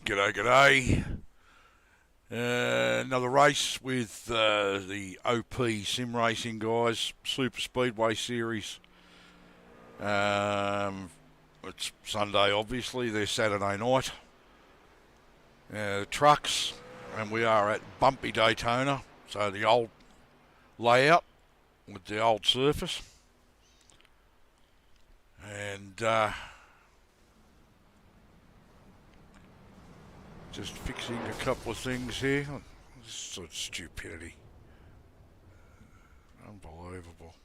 G'day, g'day. Another race with the OP sim racing guys, Superspeedway series. It's Sunday, obviously. They're Saturday night. Trucks, and we are at bumpy Daytona, so the old layout with the old surface. And just fixing a couple of things here. This sort of stupidity. Unbelievable.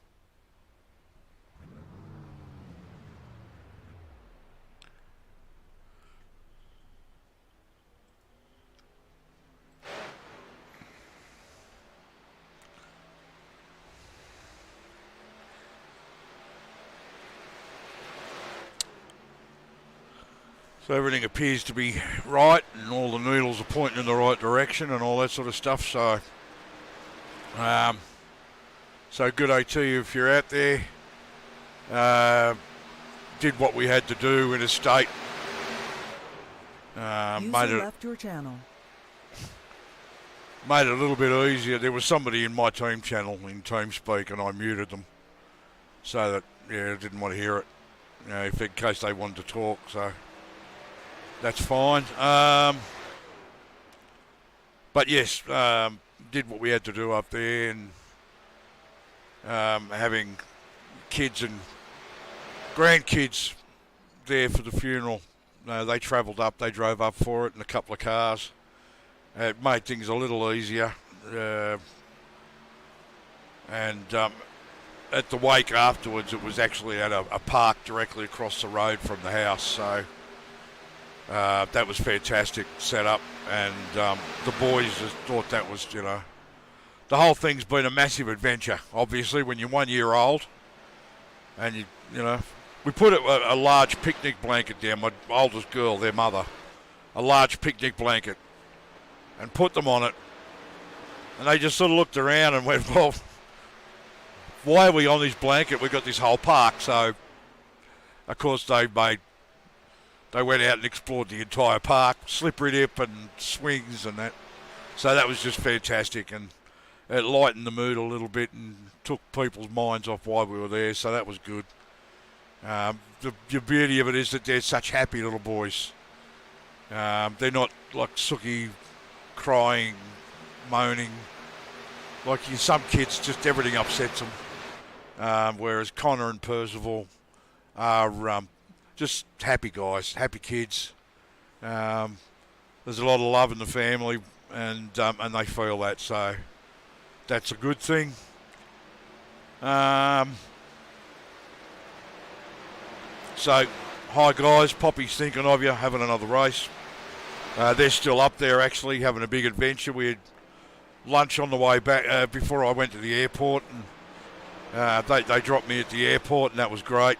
So everything appears to be right, and all the needles are pointing in the right direction and all that sort of stuff. So, so good day to you if you're out there. Did what we had to do in a state. User left your channel. Made it a little bit easier. There was somebody in my team channel in TeamSpeak, and I muted them so that I didn't want to hear it, if in case they wanted to talk. So. That's fine. But yes, did what we had to do up there, and having kids and grandkids there for the funeral. They travelled up, they drove up for it in a couple of cars. It made things a little easier. And at the wake afterwards, it was actually at a park directly across the road from the house. So that was fantastic setup, and the boys just thought that was, the whole thing's been a massive adventure. Obviously, when you're 1 year old, and we put a large picnic blanket down. My oldest girl, their mother, a large picnic blanket, and put them on it, and they just sort of looked around and went, "Well, why are we on this blanket? We've got this whole park." So, of course, they went out and explored the entire park, slippery dip and swings and that. So that was just fantastic, and it lightened the mood a little bit and took people's minds off why we were there, so that was good. The beauty of it is that they're such happy little boys. They're not like Suki crying, moaning. Like some kids, just everything upsets them. Whereas Conner and Percival are just happy guys, happy kids. There's a lot of love in the family, and they feel that, so that's a good thing. So, hi guys, Poppy's thinking of you, having another race. They're still up there actually, having a big adventure. We had lunch on the way back before I went to the airport, and they dropped me at the airport, and that was great.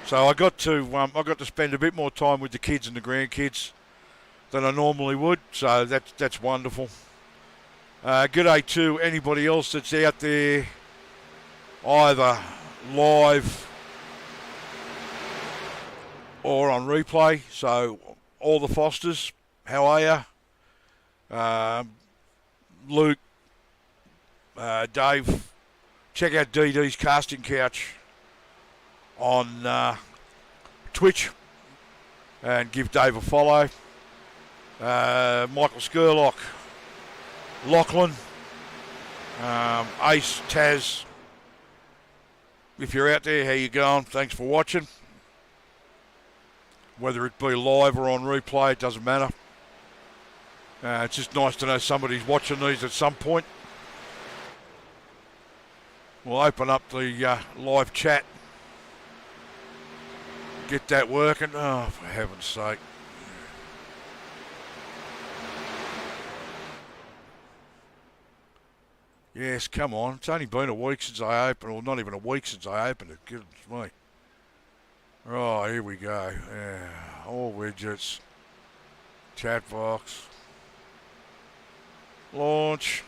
So I got to spend a bit more time with the kids and the grandkids than I normally would. So that's wonderful. Good day to anybody else that's out there, either live or on replay. So all the Fosters, how are you? Luke, Dave, check out DD's Casting Couch on Twitch and give Dave a follow. Michael Skurlock, Lachlan, Ace, Taz, if you're out there, how you going? Thanks for watching. Whether it be live or on replay, it doesn't matter. It's just nice to know somebody's watching these at some point. We'll open up the live chat. Get that working. Oh, for heaven's sake. Yes, come on. It's only been a week since I opened, or not even a week since I opened it. Goodness me. Oh, here we go. Yeah, all widgets. Chat box. Launch.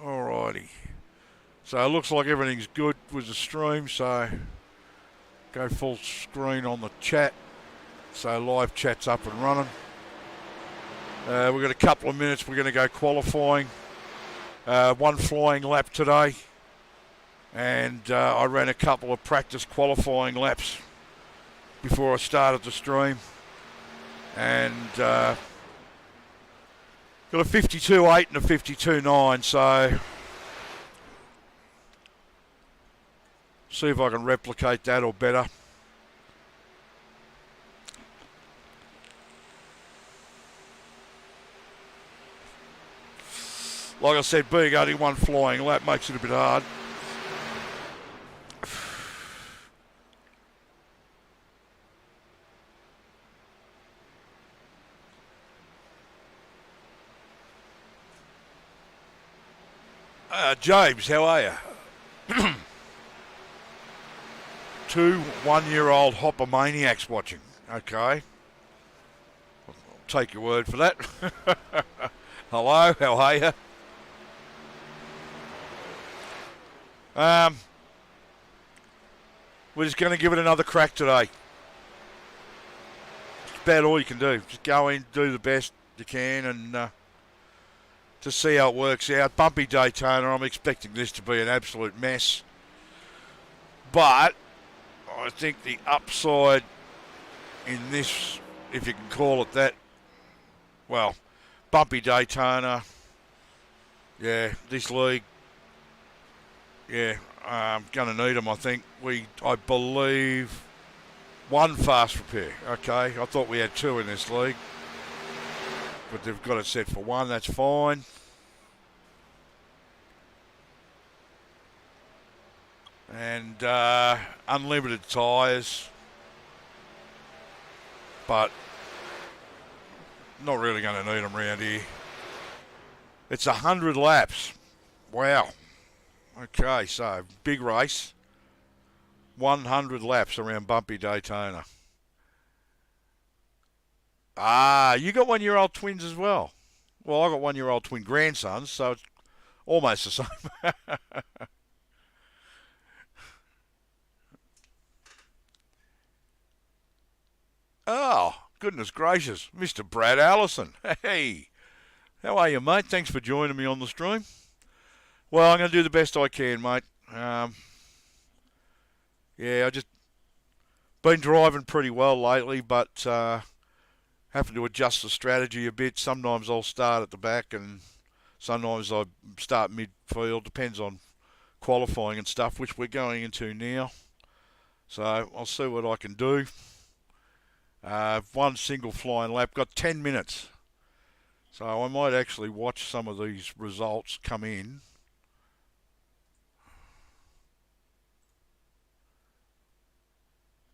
Alrighty. So it looks like everything's good with the stream, so go full screen on the chat. So live chat's up and running. We've got a couple of minutes. We're going to go qualifying. One flying lap today. And I ran a couple of practice qualifying laps before I started the stream. And got a 52.8 and a 52.9, so see if I can replicate that or better. Like I said, being only one flying lap makes it a bit hard. James, how are you? 2 one-year-old hopper maniacs watching. Okay. I'll take your word for that. Hello, how are you? We're just going to give it another crack today. It's about all you can do. Just go in, do the best you can, and to see how it works out. Bumpy Daytona, I'm expecting this to be an absolute mess. But I think the upside in this, if you can call it that, well, Bumpy Daytona, yeah, this league, yeah, I'm going to need them, I think. I believe, 1 fast repair, okay? I thought we had 2 in this league. But they've got it set for 1, that's fine. And unlimited tyres. But not really going to need them around here. It's 100 laps. Wow. Okay, so big race. 100 laps around Bumpy Daytona. Ah, you got 1-year-old twins as well. Well, I got 1-year-old twin grandsons, so it's almost the same. Oh, goodness gracious. Mr. Brad Allison. Hey, how are you, mate? Thanks for joining me on the stream. Well, I'm going to do the best I can, mate. Yeah, I just been driving pretty well lately, but having to adjust the strategy a bit. Sometimes I'll start at the back and sometimes I start midfield. Depends on qualifying and stuff, which we're going into now. So I'll see what I can do. 1 single flying lap. Got 10 minutes. So I might actually watch some of these results come in.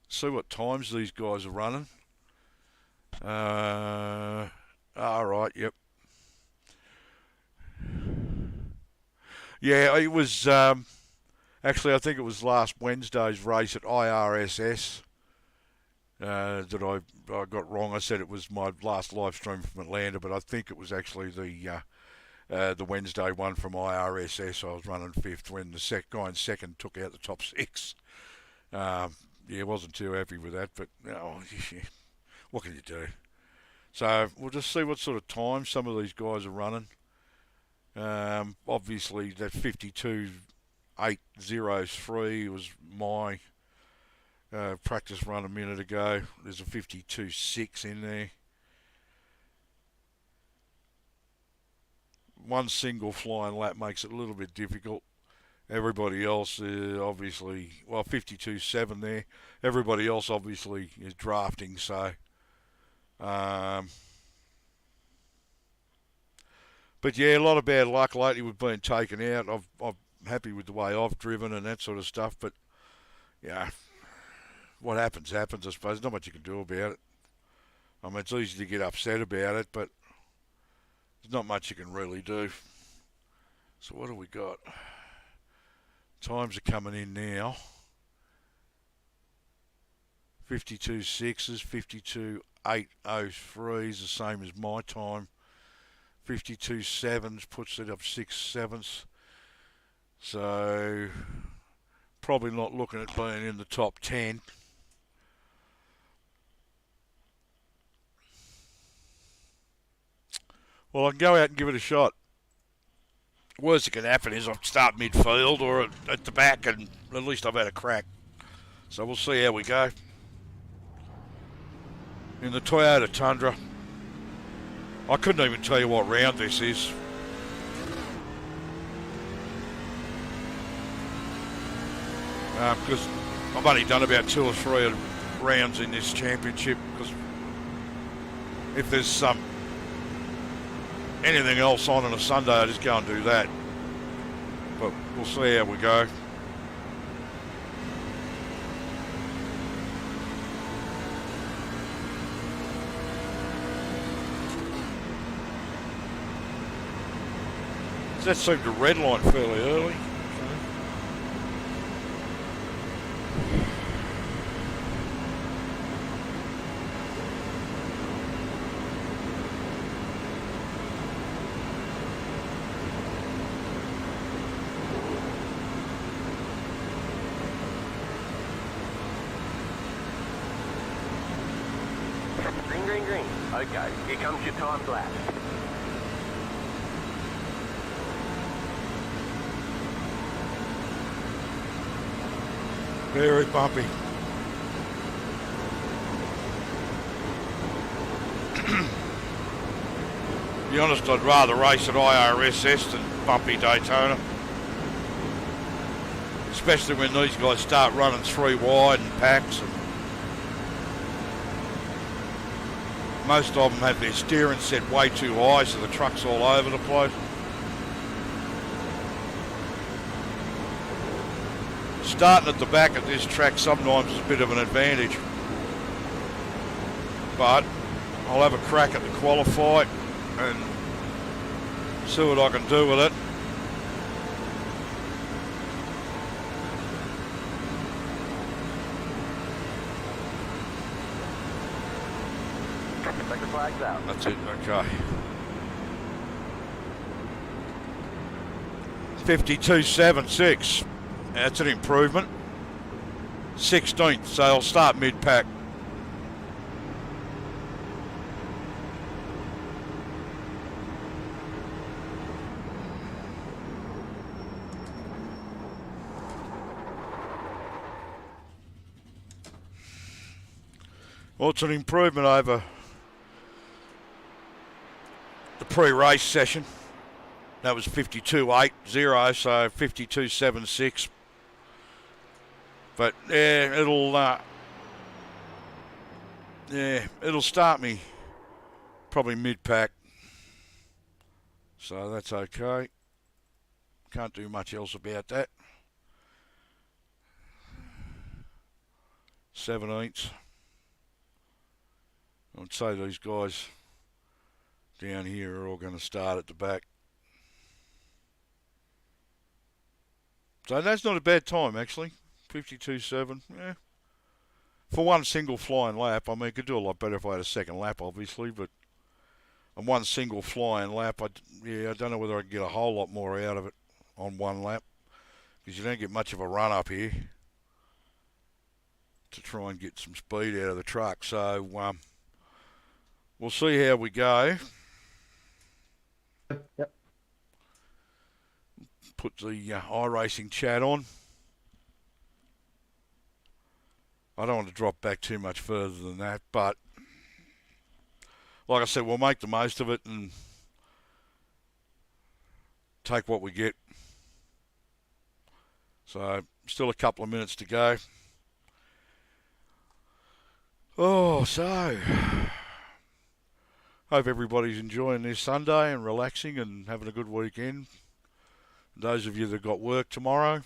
See what times these guys are running. All right, yep. Yeah, it was actually, I think it was last Wednesday's race at IRSS that I got wrong. I said it was my last live stream from Atlanta, but I think it was actually the Wednesday one from IRSS. I was running 5th when the guy in 2nd took out the top 6. Yeah, wasn't too happy with that, but what can you do? So we'll just see what sort of time some of these guys are running. Obviously, that 52.803 was my practice run a minute ago. There's a 52.6 in there. 1 single flying lap makes it a little bit difficult. Everybody else obviously, well, 52.7 there. Everybody else obviously is drafting, so. But yeah, a lot of bad luck lately with being taken out. I'm happy with the way I've driven and that sort of stuff, but yeah, what happens, happens, I suppose. Not much you can do about it. I mean, it's easy to get upset about it, but there's not much you can really do. So what do we got? Times are coming in now. 52.6s, 52.803 is the same as my time. 52.7s puts it up 6/7. So probably not looking at being in the top 10. Well, I can go out and give it a shot. Worst that can happen is I'll start midfield or at the back, and at least I've had a crack. So we'll see how we go. In the Toyota Tundra. I couldn't even tell you what round this is. Because I've only done about 2 or 3 rounds in this championship. Because if there's anything else on a Sunday, I just go and do that. But we'll see how we go. That seemed to redline fairly early. Green. Okay, here comes your time lapse. Very bumpy. To be honest, I'd rather race at IRSS than bumpy Daytona. Especially when these guys start running 3 wide and packs. And most of them have their steering set way too high, so the truck's all over the place. Starting at the back of this track sometimes is a bit of an advantage. But I'll have a crack at the qualify and see what I can do with it. Take the flags out. That's it, okay. 52.76. That's an improvement. 16th, so I'll start mid-pack. Well, it's an improvement over the pre-race session. That was 52.80, so 52.76. But yeah, it'll start me probably mid-pack. So that's okay. Can't do much else about that. 17th. I'd say these guys down here are all going to start at the back. So that's not a bad time, actually. 52.7, yeah. For one single flying lap, I mean, I could do a lot better if I had a second lap, obviously, but on one single flying lap, I don't know whether I can get a whole lot more out of it on one lap, because you don't get much of a run up here to try and get some speed out of the truck. So we'll see how we go. Yep. Put the iRacing chat on. I don't want to drop back too much further than that, but like I said, we'll make the most of it and take what we get. So, still a couple of minutes to go. Oh, so hope everybody's enjoying this Sunday and relaxing and having a good weekend. Those of you that got work tomorrow,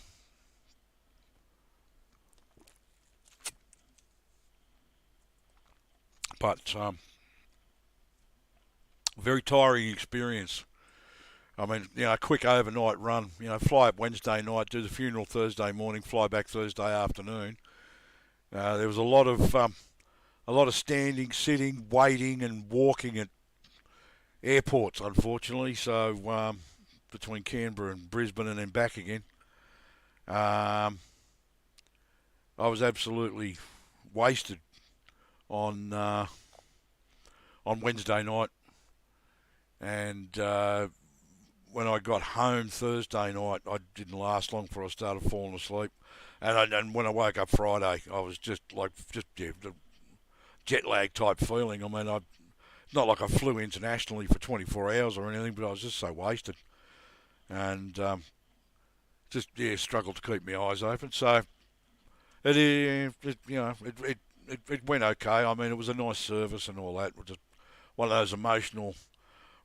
but very tiring experience. I mean, a quick overnight run. Fly up Wednesday night, do the funeral Thursday morning, fly back Thursday afternoon. There was a lot of standing, sitting, waiting, and walking at airports, unfortunately. So between Canberra and Brisbane and then back again. I was absolutely wasted on Wednesday night, and when I got home Thursday night, I didn't last long before I started falling asleep. And when I woke up Friday, I was just the jet lag type feeling. I mean, not like I flew internationally for 24 hours or anything, but I was just so wasted, and struggled to keep my eyes open. So it went okay. I mean, it was a nice service and all that. It was just one of those emotional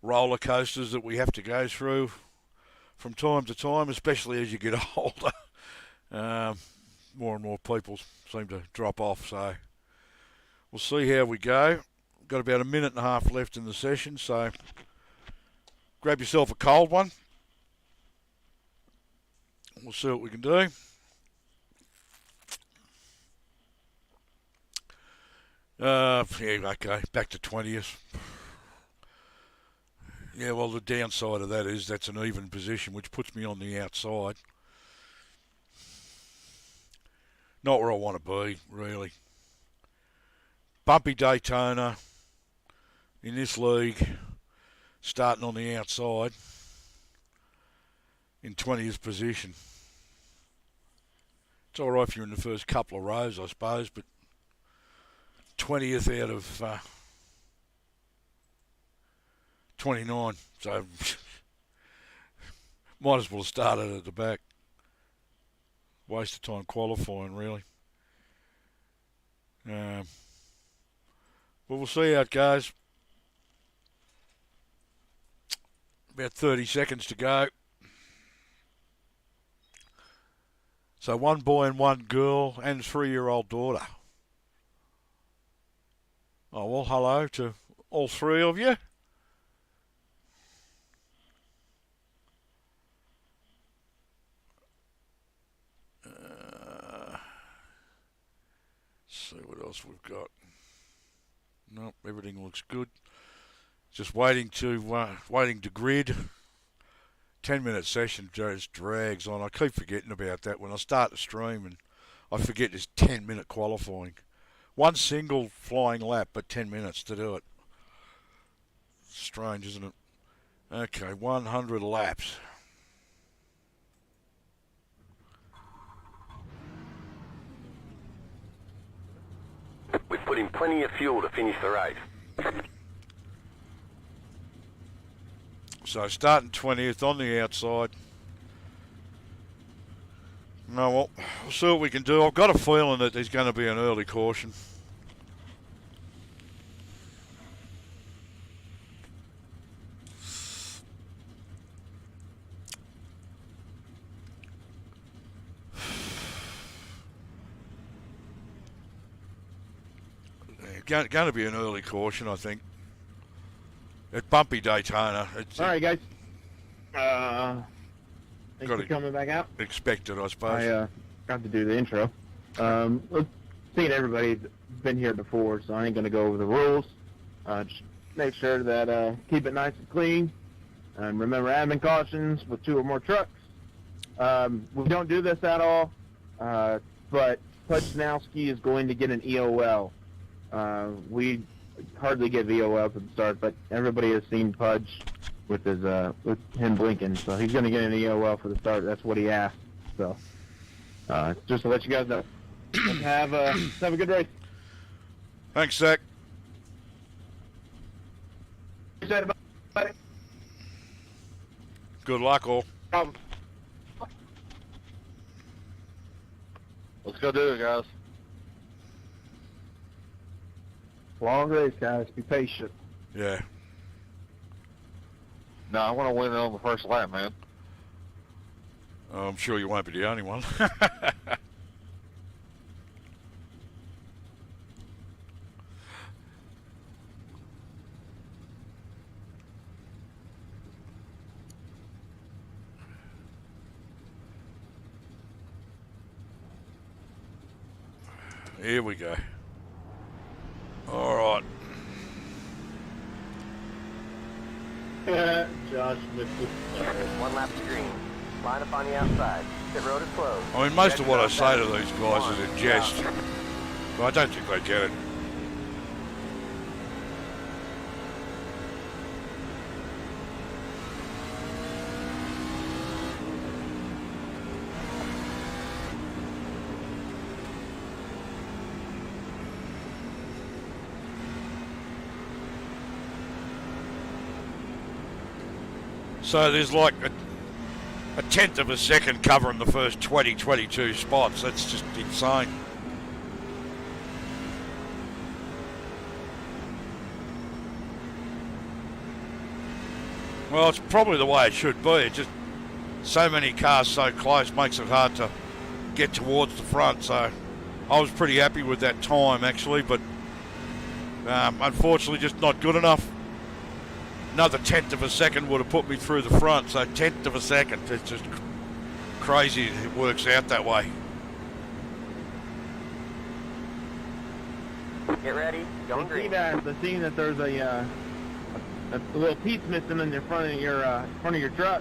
roller coasters that we have to go through from time to time, especially as you get older. More and more people seem to drop off, so we'll see how we go. Got about a minute and a half left in the session, so grab yourself a cold one. We'll see what we can do. Okay, back to 20th. Yeah, well, the downside of that is that's an even position, which puts me on the outside. Not where I want to be, really. Bumpy Daytona in this league, starting on the outside in 20th position. It's all right if you're in the first couple of rows, I suppose, but 20th out of 29, so might as well have started at the back. Waste of time qualifying, really. But we'll see how it goes. About 30 seconds to go. So one boy and one girl and 3-year-old daughter. Oh, well, hello to all three of you. See what else we've got. Nope, everything looks good. Just waiting to grid. 10-minute session just drags on. I keep forgetting about that when I start the stream, and I forget there's 10-minute qualifying. One single flying lap, but 10 minutes to do it. Strange, isn't it? Okay, 100 laps. We've put in plenty of fuel to finish the race. So starting 20th on the outside. No, well, we'll see what we can do. I've got a feeling that there's going to be an early caution. Going to be an early caution, I think. At Bumpy Daytona. All right, guys. Thanks for coming back out. Expected, I suppose. I got to do the intro. Seeing everybody's been here before, so I ain't going to go over the rules. Just make sure that keep it nice and clean. And remember admin cautions with 2 or more trucks. We don't do this at all, but Pudge Snowski is going to get an EOL. We hardly give EOLs at the start, but everybody has seen Pudge with his with him blinking, so he's going to get an EOL for the start. That's what he asked. So just to let you guys know. Have a good race. Thanks, Zach. Good luck, all. Let's go do it, guys. Long race, guys. Be patient. Yeah. No, I want to win it on the first lap, man. I'm sure you won't be the only one. Here we go. All right. Josh missed it. There's 1 lap to green. Line up on the outside. Exit road is closed. I mean, most of what I Exit say to on these guys is in jest, but I don't think they get it. So there's like a tenth of a second covering the first 22 spots. That's just insane. Well, it's probably the way it should be. It just so many cars so close makes it hard to get towards the front. So I was pretty happy with that time actually, but unfortunately just not good enough. Another tenth of a second would have put me through the front, so tenth of a second. It's just crazy it works out that way. Get ready, going green. The scene that there's a little piece missing in the front of your truck.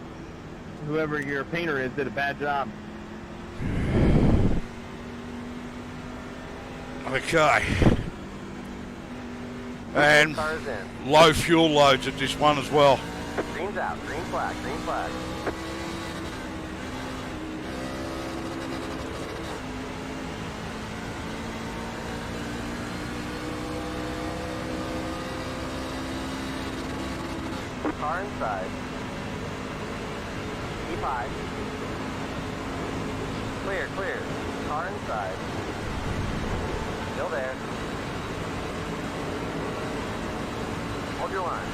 Whoever your painter is did a bad job. Okay. And Cars in. low fuel loads at this one as well. Green's out, green flag, green flag. Car inside. Keep high. Clear, clear. Car inside. Still there. Hold your line.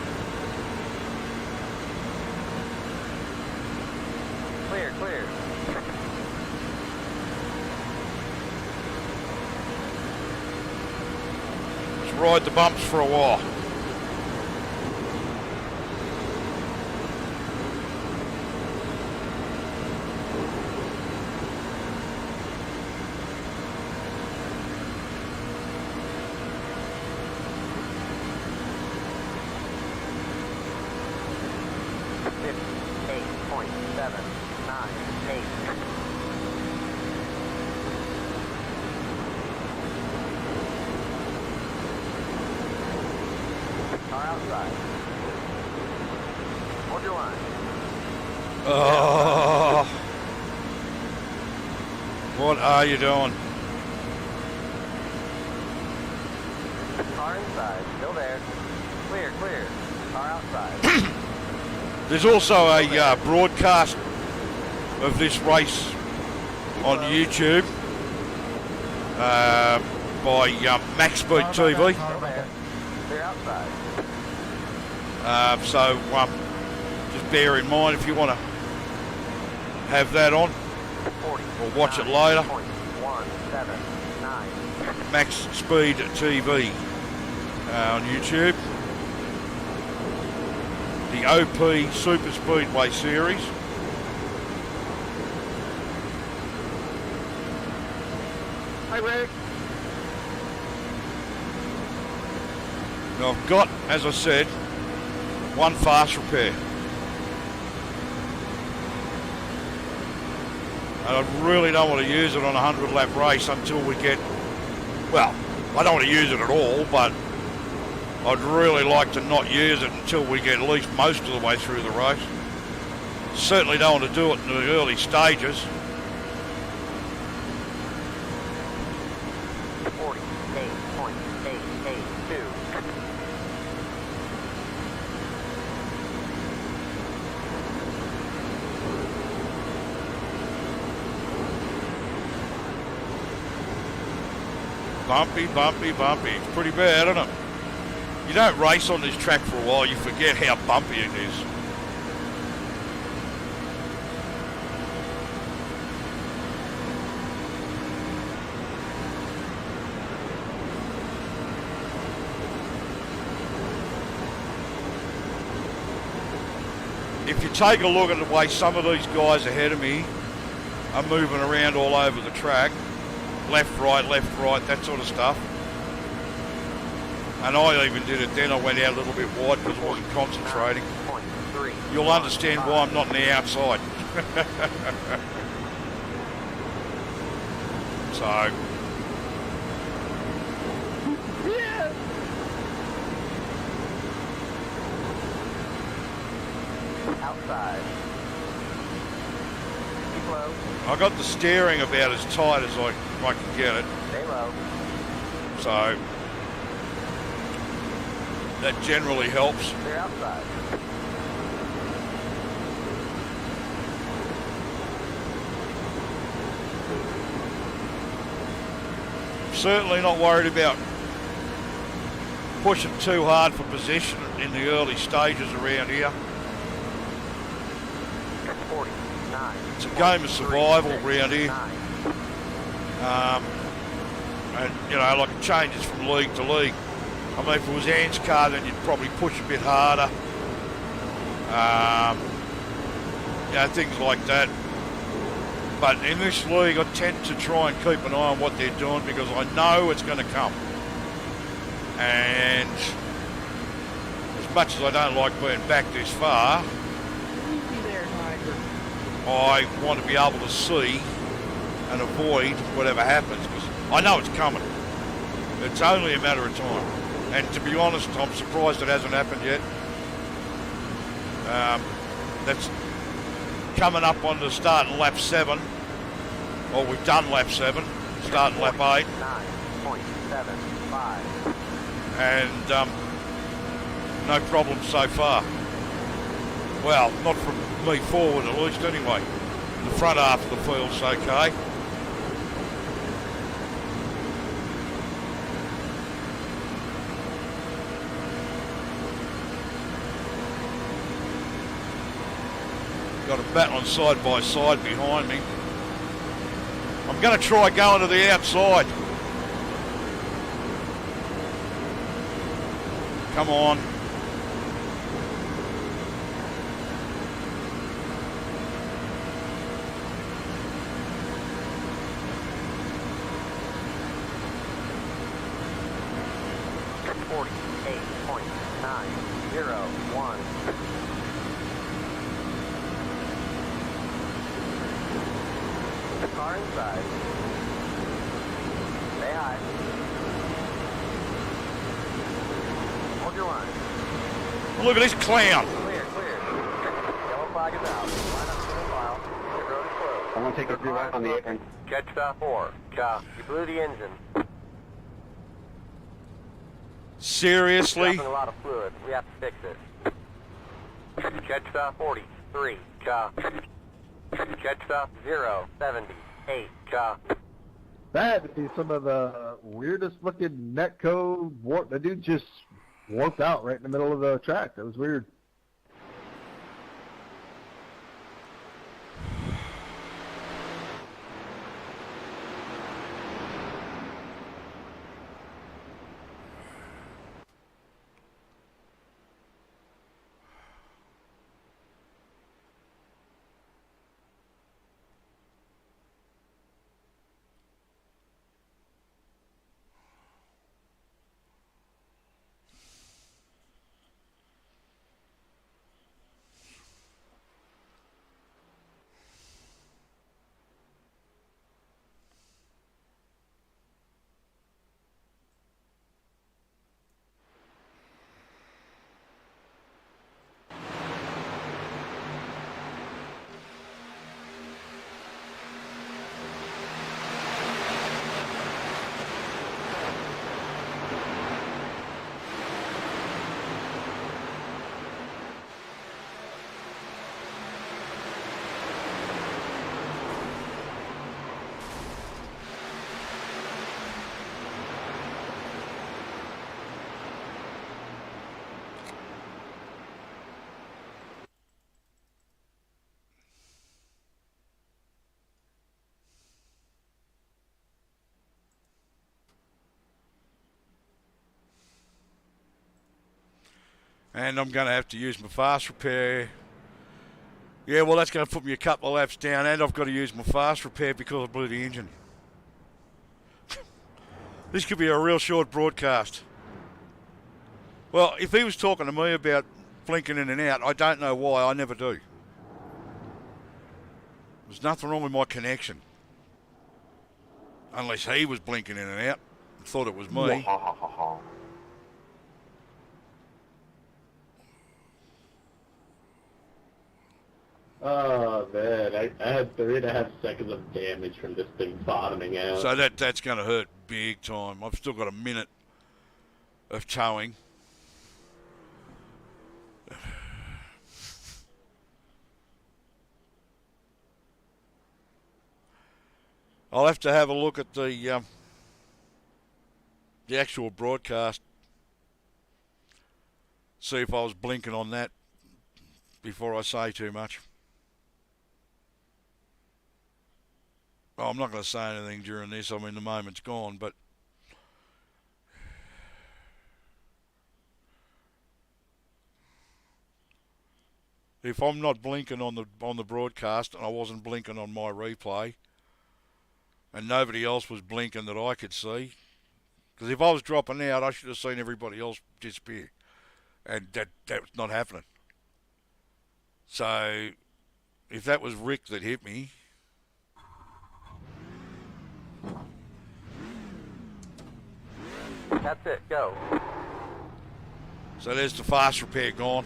Clear, clear. Let's ride the bumps for a while. What are you doing? Car inside, still there. Clear, clear. Car outside. There's also a broadcast of this race on YouTube by Max Speed TV. Clear outside. So just bear in mind if you want to have that on or watch it later. 179. Max Speed TV on YouTube. The OP Superspeedway series. Hi, Rick. Now I've got, as I said, one fast repair. And I really don't want to use it on a 100 lap race until we get, well, I don't want to use it at all, but I'd really like to not use it until we get at least most of the way through the race. Certainly don't want to do it in the early stages. 48.882. Bumpy, bumpy, bumpy. It's pretty bad, isn't it? You don't race on this track for a while, you forget how bumpy it is. If you take a look at the way some of these guys ahead of me are moving around all over the track, left, right, that sort of stuff. And I even did it then. I went out a little bit wide because I wasn't concentrating. You'll understand why I'm not on the outside. So, Outside. Keep low. I got the steering about as tight as I can get it. Stay low. So, that generally helps. Clear outside. Certainly not worried about pushing too hard for position in the early stages around here. 49. It's a game of survival around here. And, you know, like it changes from league to league. I mean, if it was Ann's car, then you'd probably push a bit harder. You know, things like that. But in this league, I tend to try and keep an eye on what they're doing because I know it's going to come. And as much as I don't like being back this far, I want to be able to see and avoid whatever happens because I know it's coming. It's only a matter of time. And to be honest, I'm surprised it hasn't happened yet. That's coming up on the starting lap 7. Or we've done lap 7, starting lap 8. 9.75. And no problems so far. Well, not from me forward at least anyway. The front half of the field's okay. Got a battling side by side behind me. I'm going to try going to the outside. Come on. Car inside. Stay high. Hold your line. Look at this clown. Clear, clear. Yellow flag is out. Line up to the file. The road is closed. I'm going to take a few right on the apron. Catch stop 4. You blew the engine. Seriously? Dropping a lot of fluid. We have to fix it. Catch stop 43. Catch stop 078. That had to be some of the weirdest looking netcode warp. The dude just warped out right in the middle of the track. That was weird. And I'm going to have to use my fast repair. Yeah, well, that's going to put me a couple of laps down, and I've got to use my fast repair because I blew the engine. This could be a real short broadcast. Well, if he was talking to me about blinking in and out, I don't know why. I never do. There's nothing wrong with my connection. Unless he was blinking in and out. Thought it was me. Oh man, I had 3.5 seconds of damage from this thing bottoming out. So that's going to hurt big time. I've still got a minute of towing. I'll have to have a look at the actual broadcast. See if I was blinking on that before I say too much. Oh, I'm not going to say anything during this. I mean, the moment's gone, but if I'm not blinking on the broadcast and I wasn't blinking on my replay, and nobody else was blinking that I could see, because if I was dropping out, I should have seen everybody else disappear, and that's not happening. So if that was Rick that hit me, That's it, go. so there's the fast repair gone.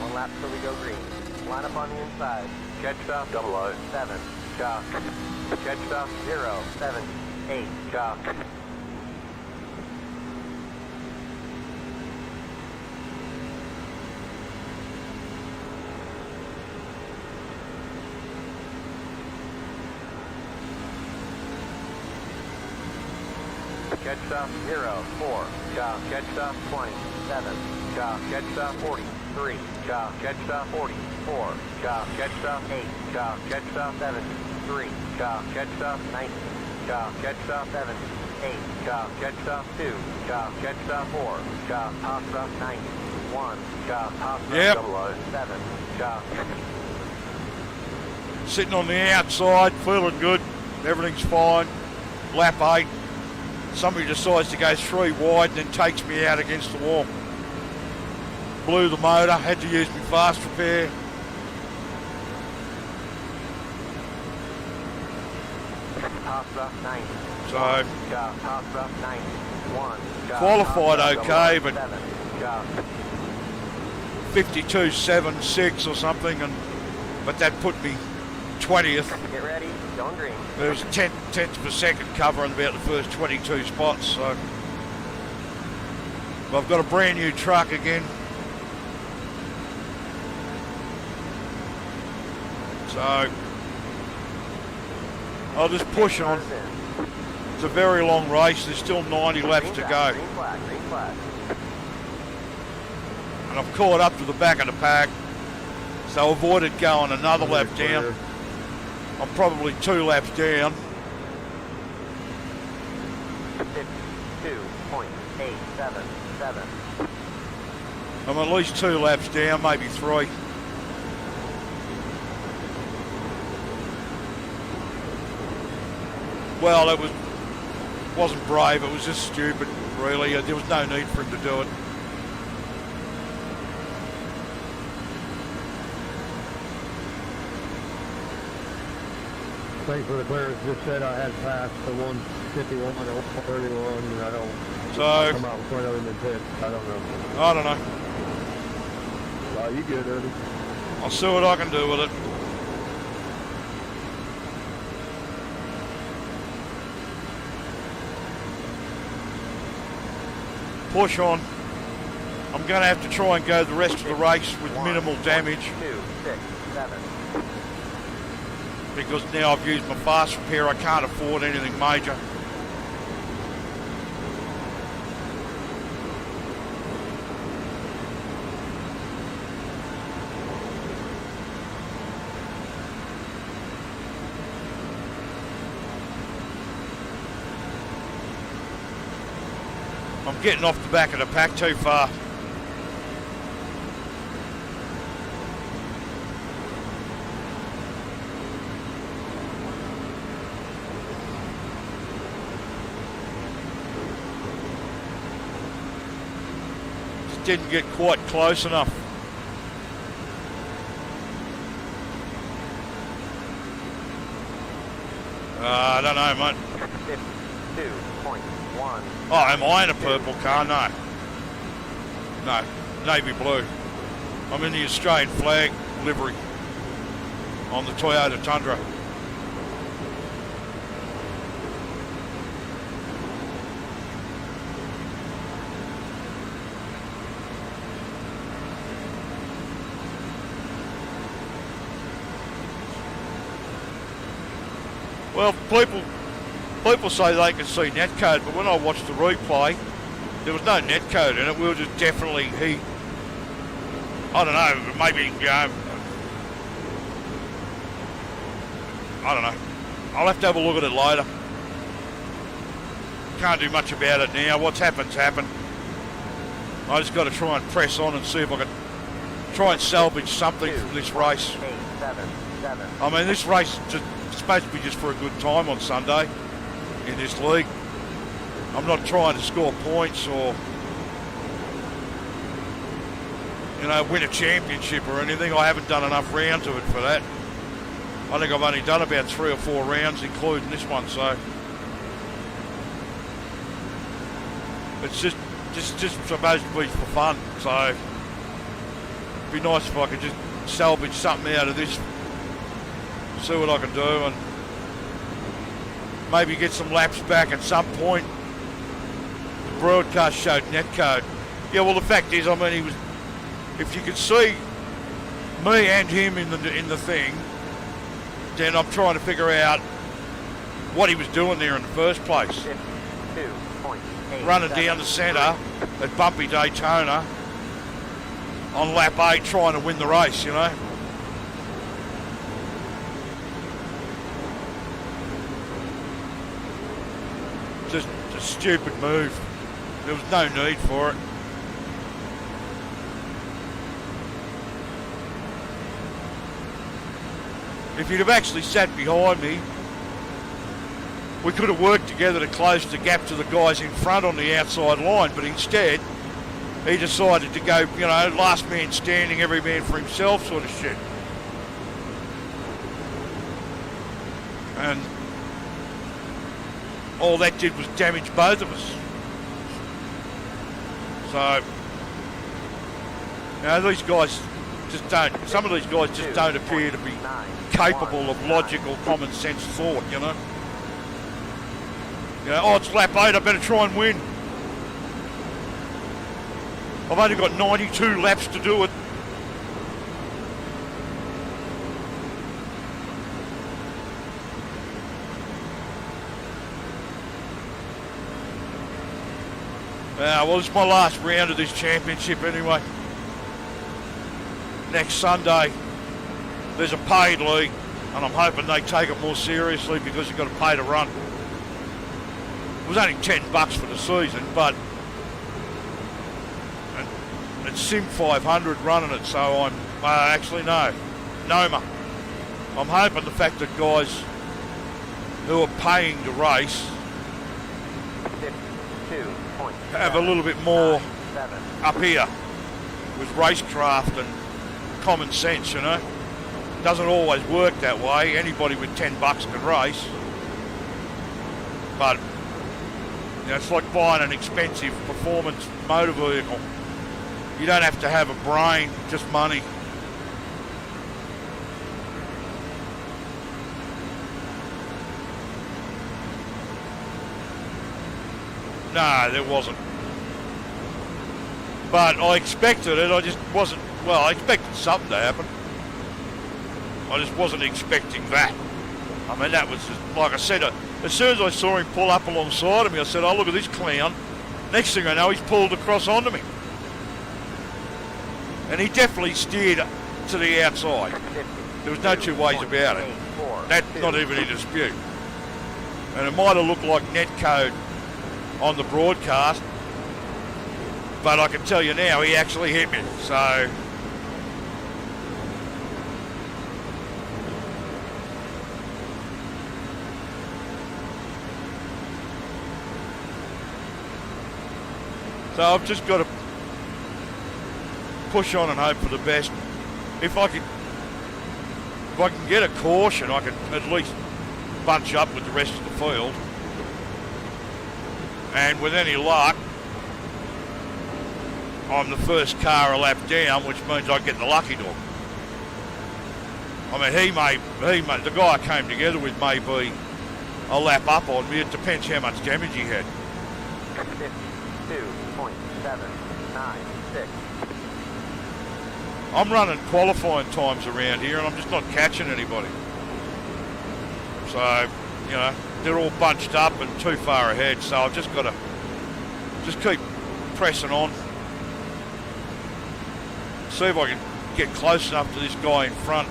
One lap till we go green. Line up on the inside. Jet stop 007. Chalk. Jet stop 078. Chalk. Jet stop 04. Chalk. Jet stop 27. Chalk. Jet stop 43. Chalk. Jet stop 44. Chalk. Jet stop 8. Chalk. Jet stop 73. Chalk. Jet stop 90. Chalk. Jet stop 7. 8. Chalk. Jet stop 2. Chalk. Jet stop 4. Chalk. Top stop 90. 1. Chalk. Top stop Yep. 7. Chalk. Sitting on the outside, feeling good. Everything's fine. Lap 8. Somebody decides to go 3 wide and then takes me out against the wall. Blew the motor, had to use my fast repair. Top stop 90. So Chalk. Top stop 90. 1. Chalk. Qualified Top stop okay, but 7. Chalk. 52.76 or something, but that put me 20th. Get ready, going green. There was a tenth of a second cover in about the first 22 spots, so I've got a brand new truck again. So I'll just push on. It's a very long race. There's still 90 laps to go. Green flag, green flag. And I've caught up to the back of the pack, so avoided going another lap down. I'm probably 2 laps down. 52.877. I'm at least 2 laps down, maybe 3. Well, it wasn't brave, it was just stupid, really. There was no need for him to do it. Thanks for the clearance. Just said I had passed the 151 or 131, and I don't So, come out with point other than 10. I don't know. I don't know. Oh, you good, Eddie? I'll see what I can do with it. Push on. I'm going to have to try and go the rest of the race with minimal damage. 2, 6, 7. Because now I've used my fast repair, I can't afford anything major. I'm getting off the back of the pack too far. didn't get quite close enough. I don't know, mate. 52.1. Oh, am I in a purple car? No. No, navy blue. I'm in the Australian flag livery on the Toyota Tundra. Well, people say they can see netcode, but when I watched the replay, there was no netcode in it. We were just definitely I don't know, maybe, I don't know. I'll have to have a look at it later. Can't do much about it now. What's happened's happened. I just got to try and press on and see if I can try and salvage something from this race. 877. I mean, this race is just supposed to be just for a good time on Sunday in this league. I'm not trying to score points or, you know, win a championship or anything. I haven't done enough rounds of it for that. I think I've only done about 3 or 4 rounds, including this one, so it's just supposed to be for fun. So it'd be nice if I could just salvage something out of this, see what I can do, and maybe get some laps back at some point. The broadcast showed netcode. Yeah, well, the fact is, I mean, he was. If you could see me and him in the thing, then I'm trying to figure out what he was doing there in the first place. 52.8. Running down the centre at bumpy Daytona on lap 8, trying to win the race, you know. Just a stupid move. There was no need for it. If you'd have actually sat behind me, we could have worked together to close the gap to the guys in front on the outside line, but instead he decided to go, you know, last man standing, every man for himself sort of shit. And all that did was damage both of us. So, you know, these guys just don't, some of these guys just don't appear to be capable of logical, common sense thought, you know. You know, oh, it's lap 8, I better try and win. I've only got 92 laps to do it. Well, it's my last round of this championship anyway. Next Sunday, there's a paid league, and I'm hoping they take it more seriously because you've got to pay to run. It was only $10 for the season, but it's Sim 500 running it, so I'm actually no, Noma. I'm hoping the fact that guys who are paying to race have a little bit more up here with racecraft and common sense, you know. Doesn't always work that way. Anybody with $10 can race, but you know, it's like buying an expensive performance motor vehicle. You don't have to have a brain, just money. No, there wasn't. But I expected it, I just wasn't, well, I expected something to happen. I just wasn't expecting that. I mean, that was just, like I said, as soon as I saw him pull up alongside of me, I said, oh, look at this clown. Next thing I know, he's pulled across onto me. And he definitely steered to the outside. There was no two ways about it. That's not even in dispute. And it might have looked like netcode on the broadcast, but I can tell you now, he actually hit me, so. So I've just got to push on and hope for the best. If I can get a caution, I can at least bunch up with the rest of the field. And with any luck, I'm the first car a lap down, which means I get the lucky dog. I mean, he may, the guy I came together with may be a lap up on me. It depends how much damage he had. 52.796. I'm running qualifying times around here and I'm just not catching anybody. So, you know, they're all bunched up and too far ahead, so I've just got to keep pressing on. See if I can get close enough to this guy in front.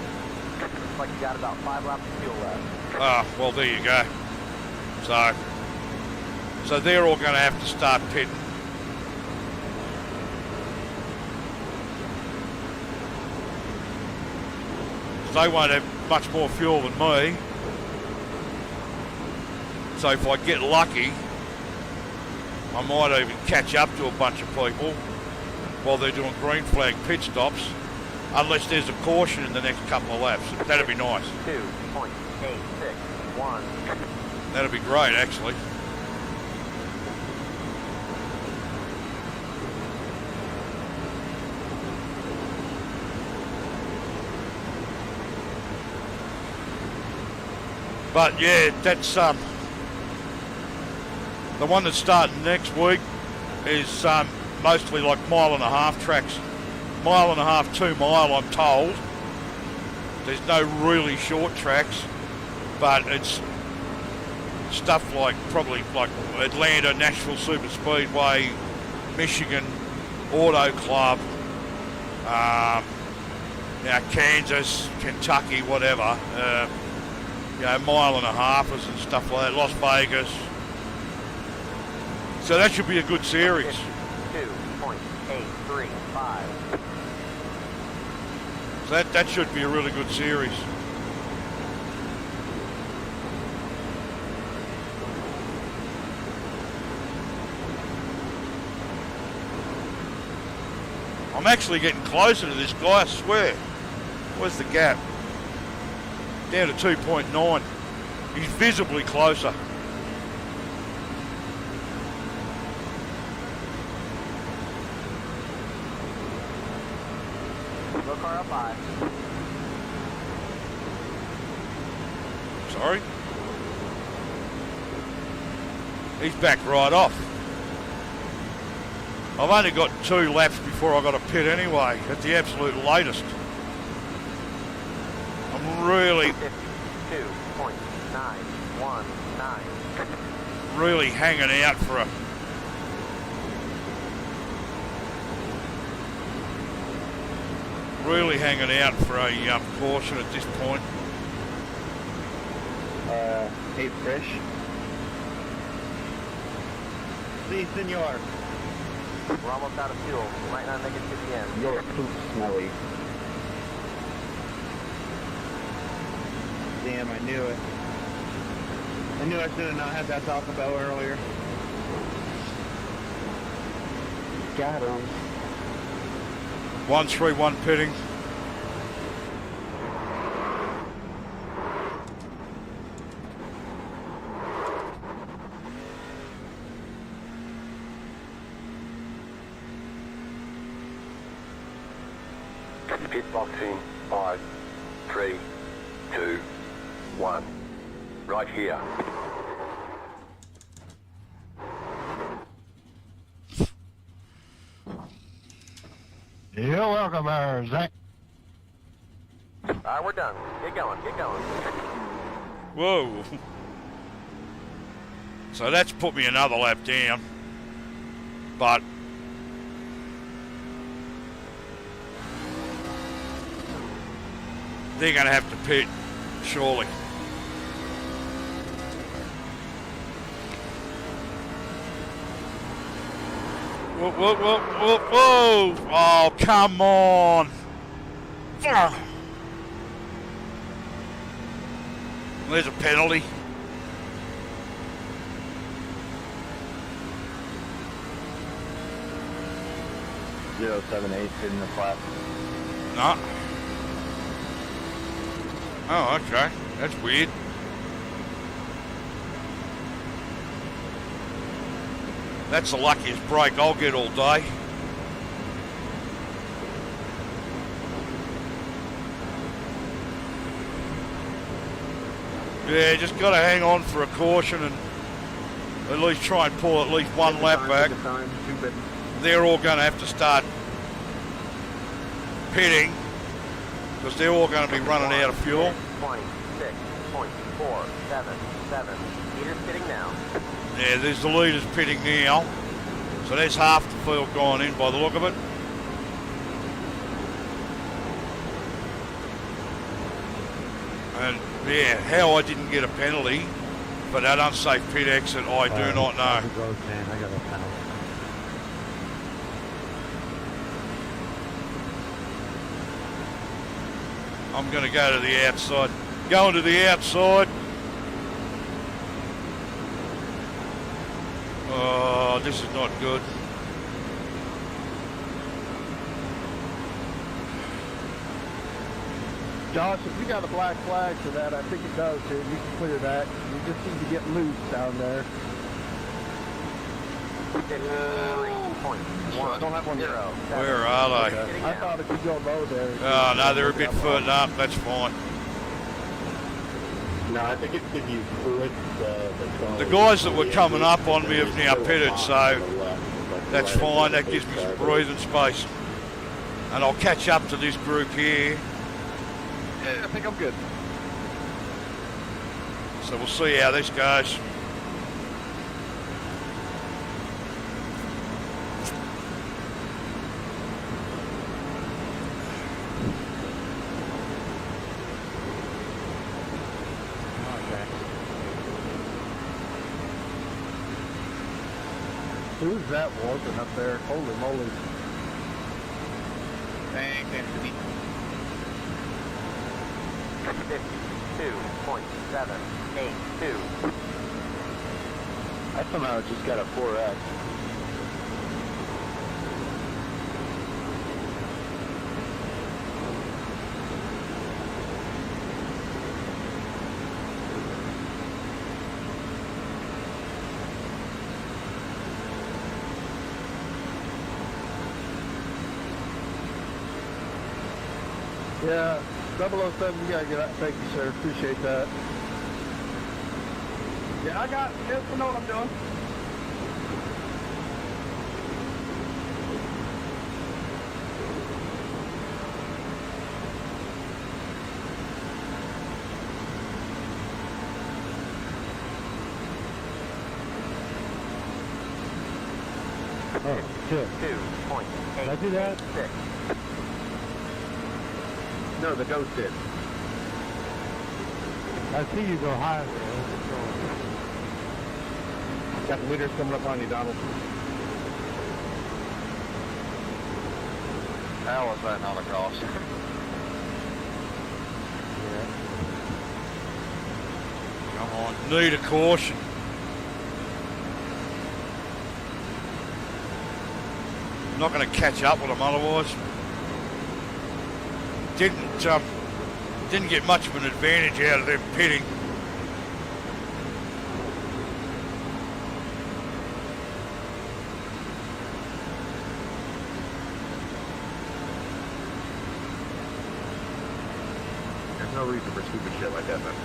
Looks like you got about 5 laps of fuel left. Ah, well, there you go. So they're all going to have to start pitting. They won't have much more fuel than me. So if I get lucky, I might even catch up to a bunch of people while they're doing green flag pit stops, unless there's a caution in the next couple of laps. That'd be nice. 2.861. That'd be great, actually. But yeah, that's the one that's starting next week is mostly like 1.5 mile tracks. 1.5 mile, 2 mile, I'm told. There's no really short tracks, but it's stuff like probably like Atlanta, Nashville Superspeedway, Michigan Auto Club, Kansas, Kentucky, whatever. 1.5 miles and stuff like that. Las Vegas. So that should be a good series. 2.835. So that should be a really good series. I'm actually getting closer to this guy, I swear. Where's the gap? Down to 2.9. He's visibly closer. Low car up 5. Sorry? He's back right off. I've only got 2 laps before I got to pit anyway, at the absolute latest. I'm really 52.919. really hanging out for a caution at this point. Hey, Fish. Si, senor. We're almost out of fuel. We might not make it to the end. Your poop smelly. Damn, I knew it. I knew I should have not had that Taco Bell earlier. Got him. 131 pitting. Pit boxing, 5, 3, 2, 1. Right here. You're welcome, Zach. Alright, we're done. Get going, get going. Whoa. So that's put me another lap down. But they're going to have to pit, surely. Whoa, whoa, whoa, whoa, whoa! Oh, come on! Ugh. There's a penalty. 078 in the flat. No. Oh, okay. That's weird. That's the luckiest break I'll get all day. Yeah, just got to hang on for a caution and at least try and pull at least one lap back. They're all going to have to start pitting because they're all going to be running out of fuel. 26.477 meters pitting now. Yeah, there's the leaders pitting now. So there's half the field gone in by the look of it. And yeah, how I didn't get a penalty for that unsafe pit exit, I do not know. I got a penalty. I'm going to go to the outside. Going to the outside. Oh, this is not good. Josh, if you got a black flag for that, I think it does, dude. You can clear that. You just need to get loose down there. 53.10. I don't have one here. Where are they? I thought if you go low there. Oh, no, they're a bit further up. That's fine. No, I think it's if you fluid. The guys that were coming up on me have now pitted, so that's fine. That gives me some breathing space. And I'll catch up to this group here. Yeah, I think I'm good. So we'll see how this goes. Who's that warping up there? Holy moly. Thanks, Anthony. 52.782. I somehow just got a 4X. Yeah, 007, you gotta get that. Thank you, sir. Appreciate that. Yeah, I got this. I know what I'm doing. Oh, shit. 2.8. Did I do that? No, the ghost did. I see you go higher there. Got the leaders coming up on you, Donald. How was that not a cross? Come on, need a caution. I'm not going to catch up with them otherwise. Didn't get much of an advantage out of them pitting. There's no reason for stupid shit like that, man.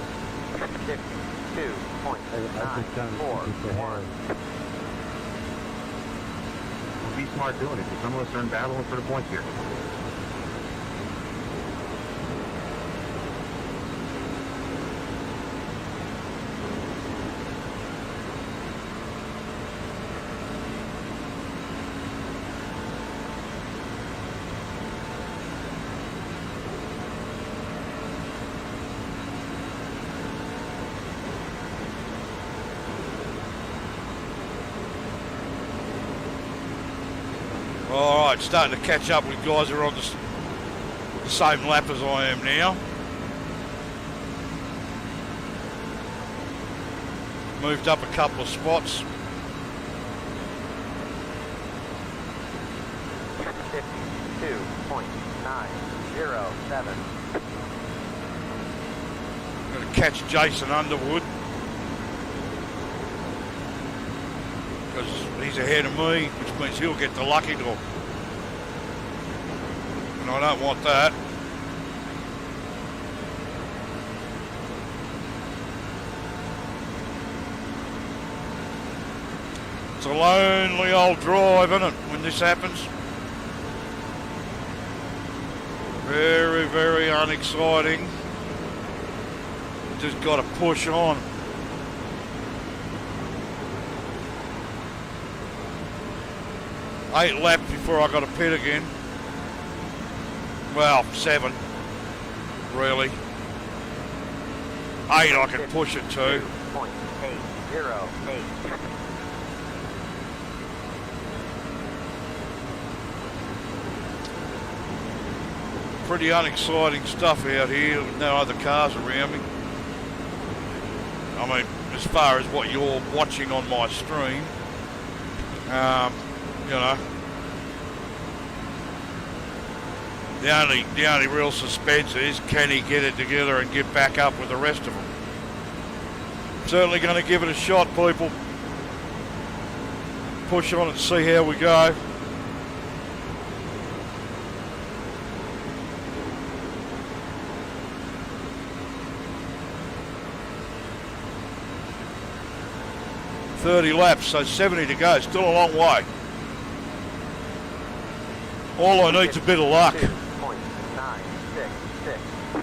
52.941. Well, be smart doing it, because some of us are in battling for the points here. All right, starting to catch up with guys who are on the same lap as I am now. Moved up a couple of spots. 7. Going to catch Jason Underwood. Because he's ahead of me, which means he'll get the lucky dog. And I don't want that. It's a lonely old drive, isn't it, when this happens? Very, very unexciting. Just got to push on. Eight laps before I got to pit again. Well, 7, really. 8 I can push it to. 2.808. Pretty unexciting stuff out here with no other cars around me. I mean, as far as what you're watching on my stream, you know, the only real suspense is, can he get it together and get back up with the rest of them? Certainly going to give it a shot, people. Push on and see how we go. Laps, so 70 to go. Still a long way. All I need's a bit of luck. 2.966.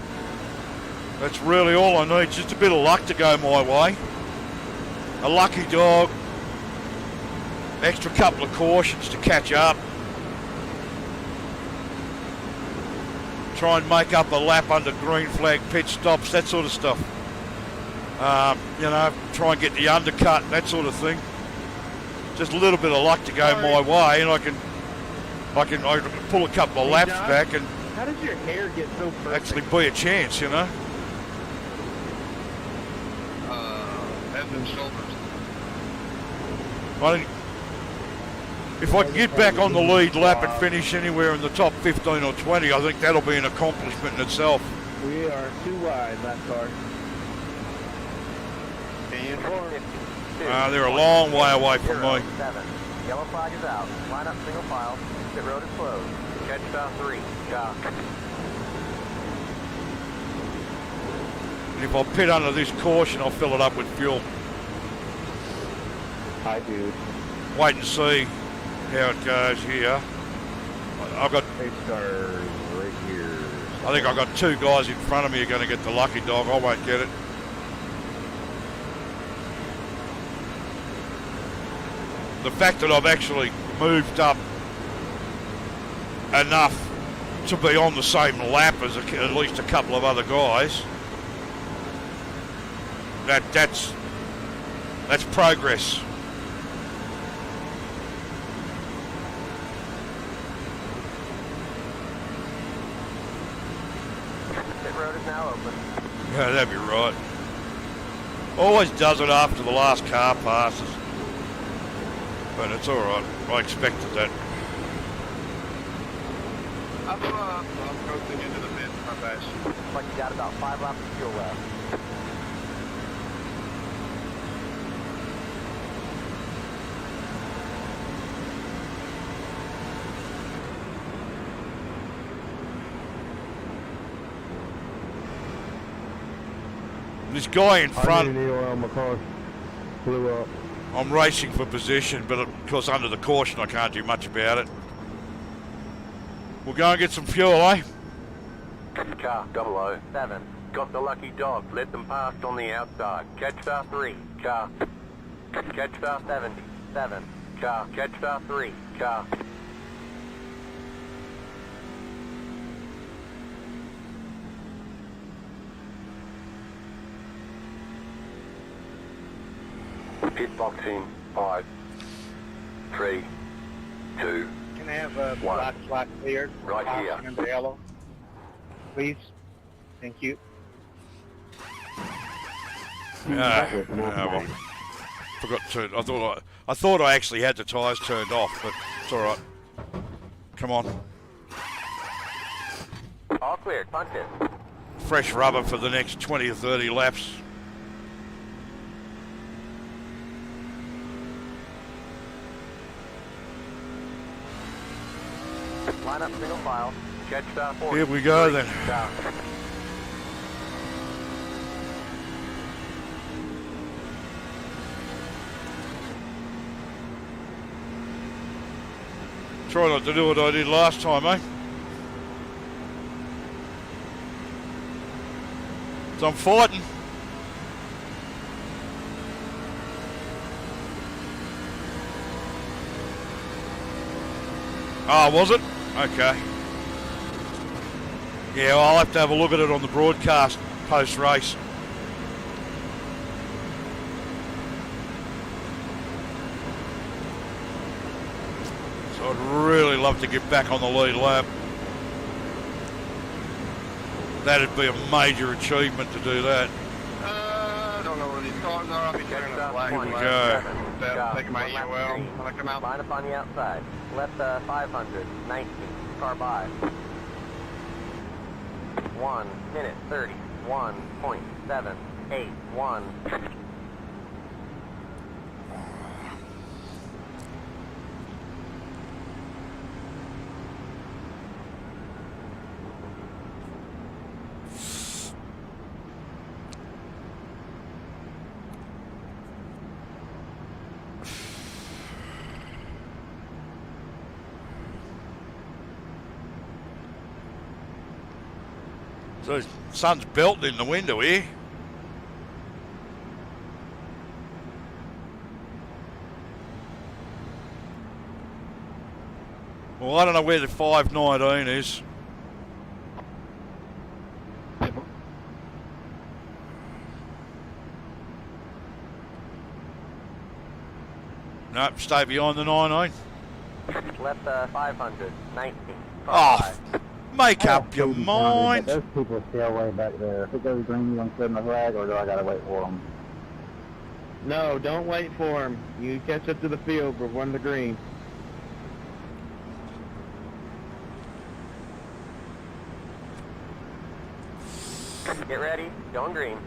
That's really all I need, just a bit of luck to go my way. A lucky dog. Extra couple of cautions to catch up. Try and make up a lap under green flag pit stops, that sort of stuff. You know, try and get the undercut, that sort of thing. Just a little bit of luck to go my way, and I can pull a couple of laps back and How does your hair get so perfect? actually be a chance, you know. Head and shoulders. If I can get back on the lead lap and finish anywhere in the top 15 or 20, I think that'll be an accomplishment in itself. We are too wide, that car. Stand for. They're a long way away from me. 7. Yellow flag is out. Line up single file. The road is closed. Catch stop 3. Job. And if I pit under this caution, I'll fill it up with fuel. Hi, dude. Wait and see how it goes here. I've got, Pace car right here. I think I've got 2 guys in front of me who are going to get the lucky dog. I won't get it. The fact that I've actually moved up enough to be on the same lap as at least a couple of other guys, that's progress. Pit road is now open. Yeah, that'd be right. Always does it after the last car passes. But it's alright. I expected that. I'm coasting into the mid, my bad. Looks like you got about 5 laps of fuel left. This guy in front, I need oil on my car. Blew up. I'm racing for position, but of course under the caution I can't do much about it. We'll go and get some fuel, eh? Car 007. Got the lucky dog. Let them pass on the outside. Catch star 3. Car. Catch star 77. Car. Catch star 3. Car. Pit box in 5, 3, 2, Can I have a One. black flag cleared? Right here. And the yellow. Please. Thank you. Well, forgot to. I thought I actually had the tyres turned off, but it's all right. Come on. cleared. Punch it. Fresh rubber for the next 20 or 30 laps. Line up single file. Catch 40. Here we go then. Down. Try not to do what I did last time, eh? So I'm fighting. Oh, was it? Okay. Yeah, well, I'll have to have a look at it on the broadcast post-race. So I'd really love to get back on the lead lap. That'd be a major achievement to do that. I don't know where these cars are. I'll be clearing the flag. Here we go. Taking my EOL when I come out. Line up on the outside. Left 500. 19. Car by. 1 minute 30. 1.781. So the sun's belting in the window here. Well, I don't know where the 519 is. Nope, stay behind the 19. Left 500. 19. Oh, Car make up your mind. Those people are still way back there. If it goes green, you gonna send the flag, or do I gotta wait for them? No, don't wait for him. You catch up to the field for one the green. by. Get ready. Going green.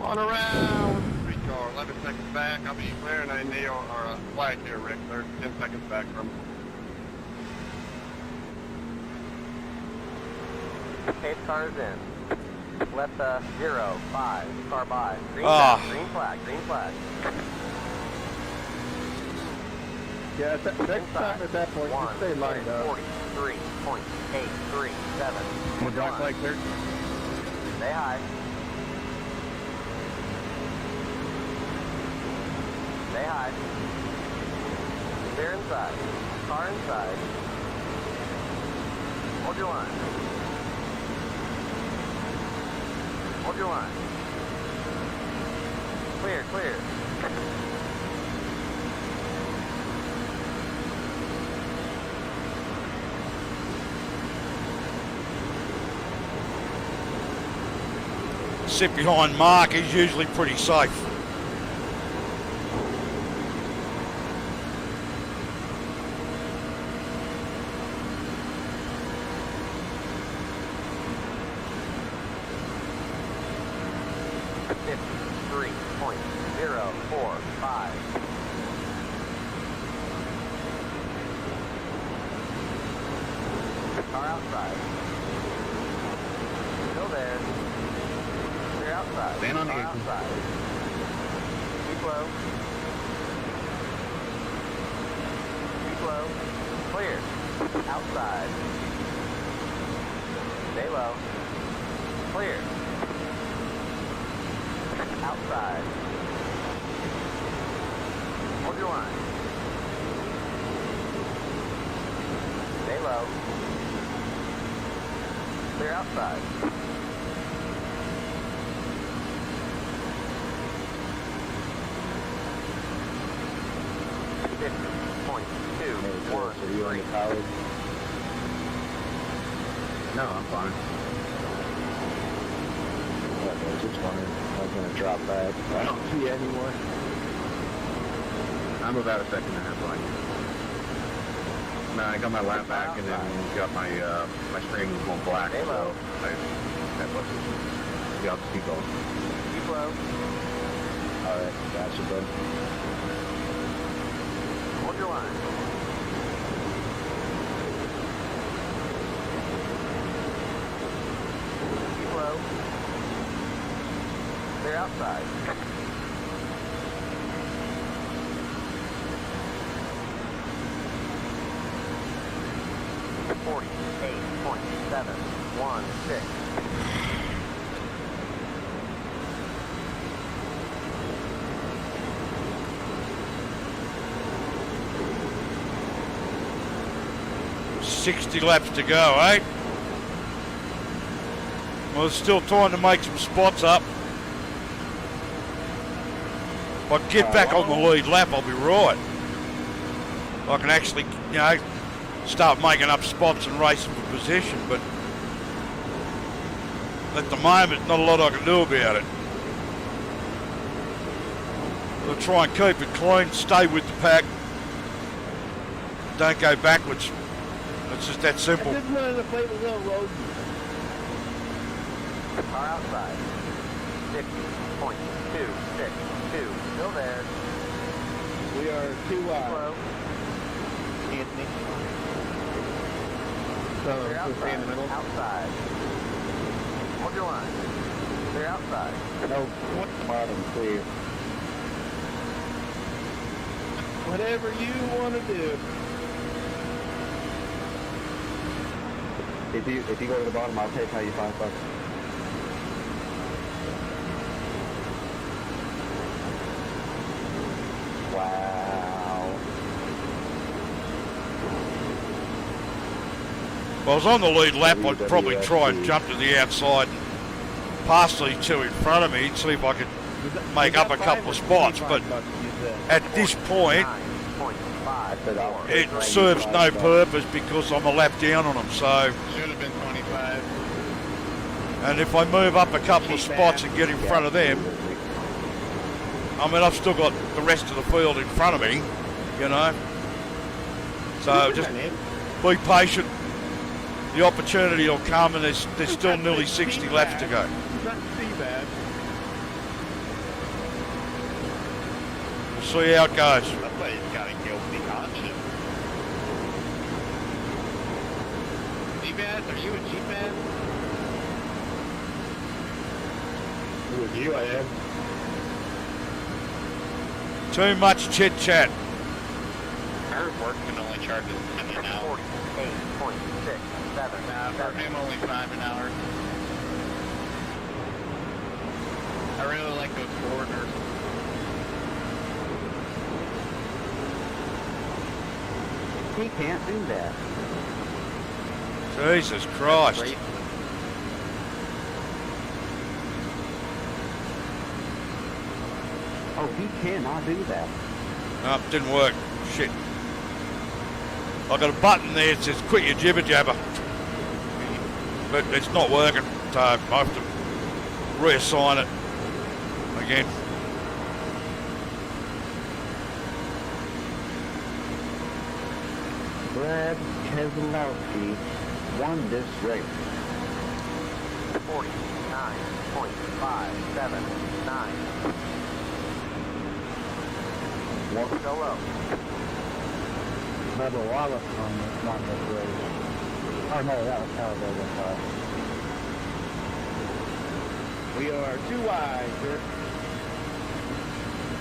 On around. 3 car, 11 seconds back. I'll be clearing a Neo or a flag here, Rick. They're 10 seconds back from. Pace cars in. Left 0, 5. Car by. Green Ah. flag. Green flag. Green flag. Yeah, next time at that point, just stay lined up. 43.837. More black flag there. Stay high. Stay high. Clear inside. Car inside. Hold your line. Hold your line. Clear, clear. Sit behind Mark, he's usually pretty safe. Car outside. Still there. Clear outside. Stand on Car the outside. Keep low. Keep low. Clear. Outside. Stay low. Clear. Outside. Hold your line. Stay low. Clear outside. Are you on the college? No, I'm fine. Okay, just wondering. I was gonna drop back. I don't see you anymore. I'm about a second and a half behind you. No, I got my lap back and then got my my string going black. Stay low. So that was yeah, I'll just keep going. Keep low. Alright, gotcha, bud. Hold your line. Keep low. Clear outside. .716. $60 laps to go, eh? Well, there's still time to make some spots up. If I get back on the lead lap, I'll be right. I can actually, you know, start making up spots and racing for position, but at the moment, not a lot I can do about it. I'll try and keep it clean, stay with the pack, don't go backwards. It's just that simple. This one on the plate was on road. Car outside. 50.262. Still there. We are too Slow. Anthony. Clear So we'll stay in outside. the middle. Outside. Hold your line. Clear outside. No, bottom clear. Whatever you want to do. If you go to the bottom, I'll pay you $5. Wow. If I was on the lead lap, I'd probably try and jump to the outside and pass these two in front of me and see if I could make up a couple of spots. But at this point, 9.54. it serves no purpose because I'm a lap down on them. So, Should have been 25. and if I move up a couple of spots and get in front of them, I mean, I've still got the rest of the field in front of me, you know. So just be patient. The opportunity will come, and there's still nearly 60 laps to go. Not too bad. We'll see how it goes. Somebody's got a guilty conscience. G-Baz, are you a G-Baz? With you, I am. Too much chit chat. Her work can only charge us 10 an hour. 48.677. Nah, for him only 5 an hour. I really like those corners. He can't do that. Jesus Christ. Great. Oh, he cannot do that. No, didn't work. Shit. I got a button there that says quit your jibber jabber. But it's not working, so I have to reassign it again. Brad Keselowski won this race. 49.579. Go low. Bubba Wallace won this race. Oh no, that was Talladega. We are too wide, sir.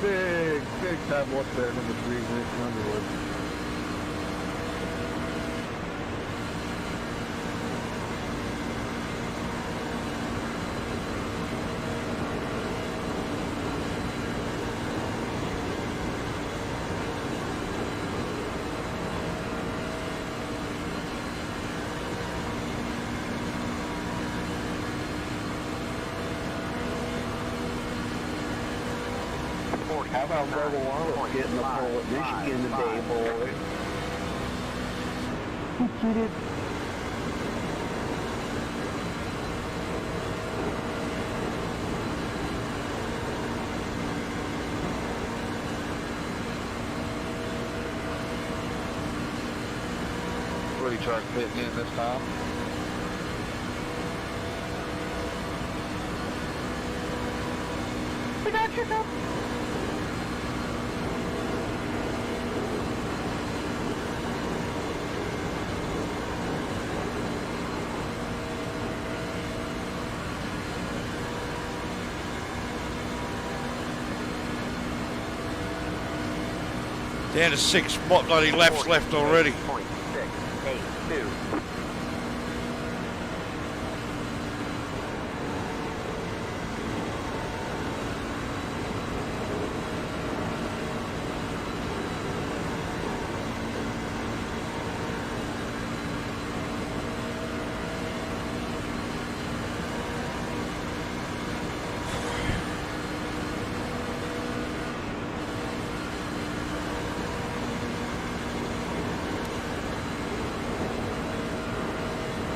Big time what's there, number 3, Nick Underwood. How about Bubba Wallace getting the pole at Michigan today, boys? He cheated. Three truck fitting in this time. We got you, sir. Down to 6 bloody laps left already. 0.682.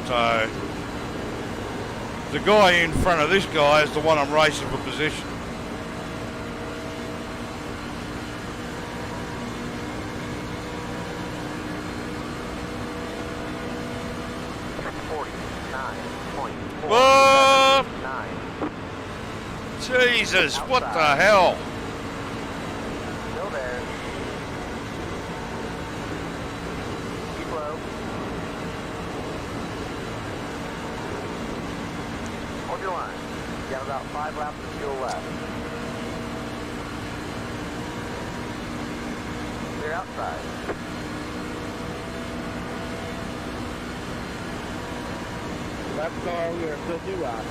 So the guy in front of this guy is the one I'm racing for position. What? Jesus, what the hell? Still there. Keep low. Hold your line. You have about 5 laps of fuel left. Clear outside. That's all we are still due on.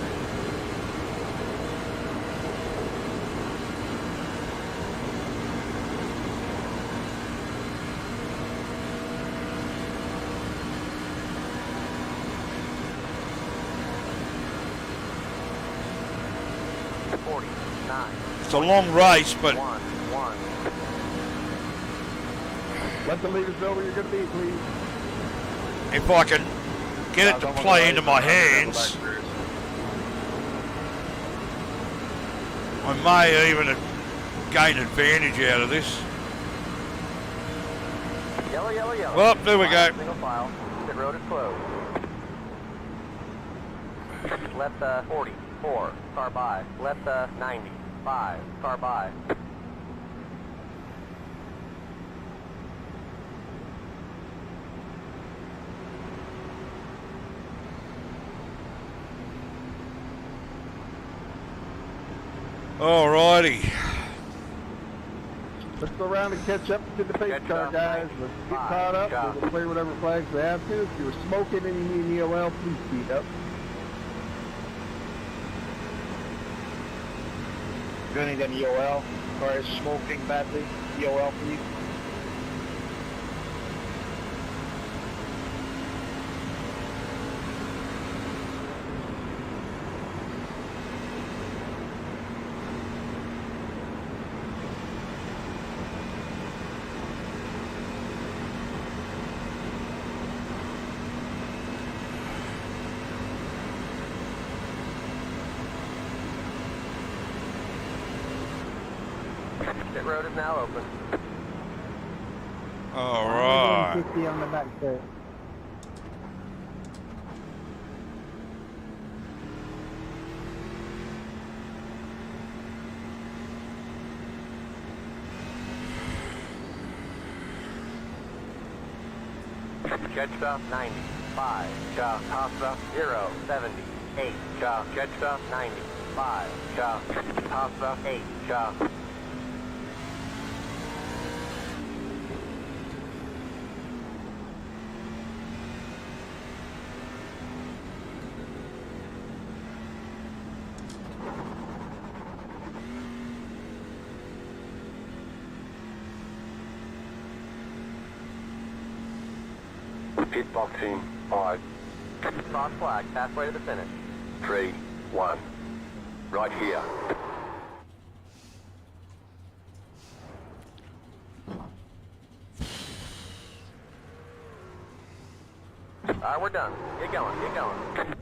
It's a long race, but Let the leaders know where you're going to be, please. if I can get it to play into my hands, I may even gain advantage out of this. Yellow, yellow, yellow. Well, there we go. Single file. The road is closed. Left 44. Car by. Left 95. Car by. Alrighty. Let's go around and catch up to the pace car, guys. Let's get caught up. We'll clear whatever flags they have to. If you're smoking and you need an EOL, please speed up. Do you need an EOL or is smoking badly? EOL, please. Pit road is now open. Alright. 50 on the back there. Jet stop 95. Chop. Top stop 0. 78. Chop. Jet stop 95. Chop. Top stop 8. Chop. Pit box in 5, Cross flag. Halfway to the finish. 3, 1. Right here. Alright, we're done. Get going. Get going.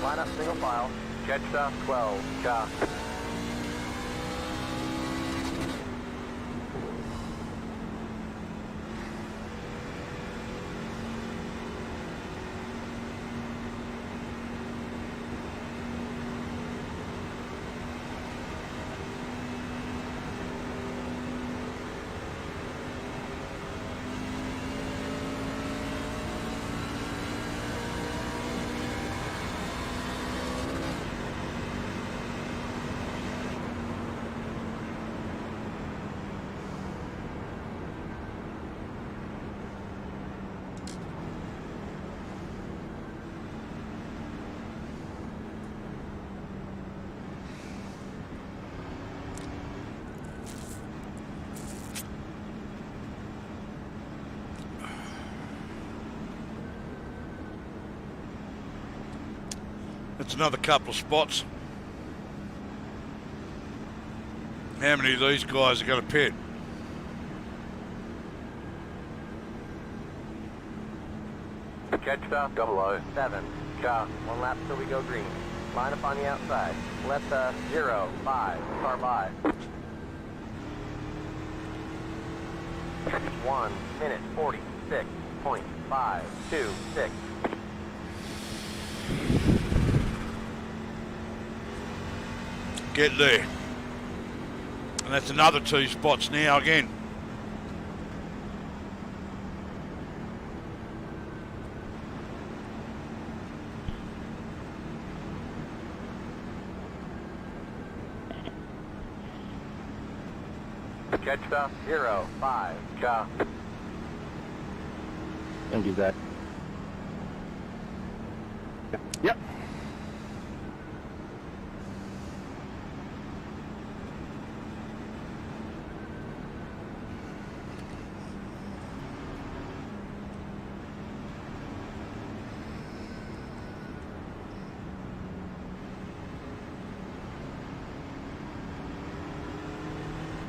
Line up single file. Catch stop 12. Cha. That's another couple of spots. How many of these guys are going to pit? Catch stop 007. Cha. 1 lap till we go green. Line up on the outside. Let the 05 car by. 1 minute 46.526. Get there. And that's another 2 spots now again. Catch stop 05. Cha. Thank you, Zach. Yep.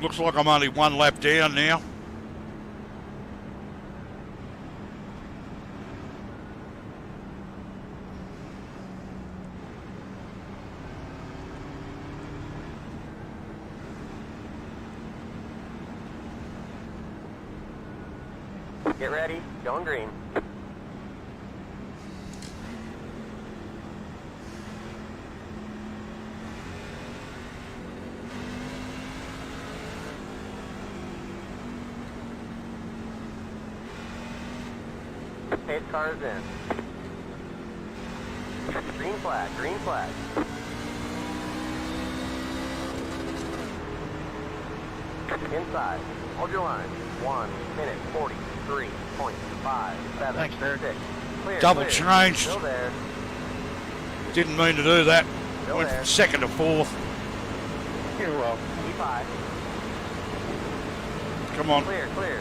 Looks like I'm only 1 lap down now. Get ready. Going green. Pace cars in. Green flag, green flag. Inside. Hold your line. 1 minute 43.576. Thanks, Eric. Clear, Double clear. changed. Still there. Didn't mean to do that. Still Went there. from 2nd to 4th. You're welcome. E5. Come on. Clear, clear.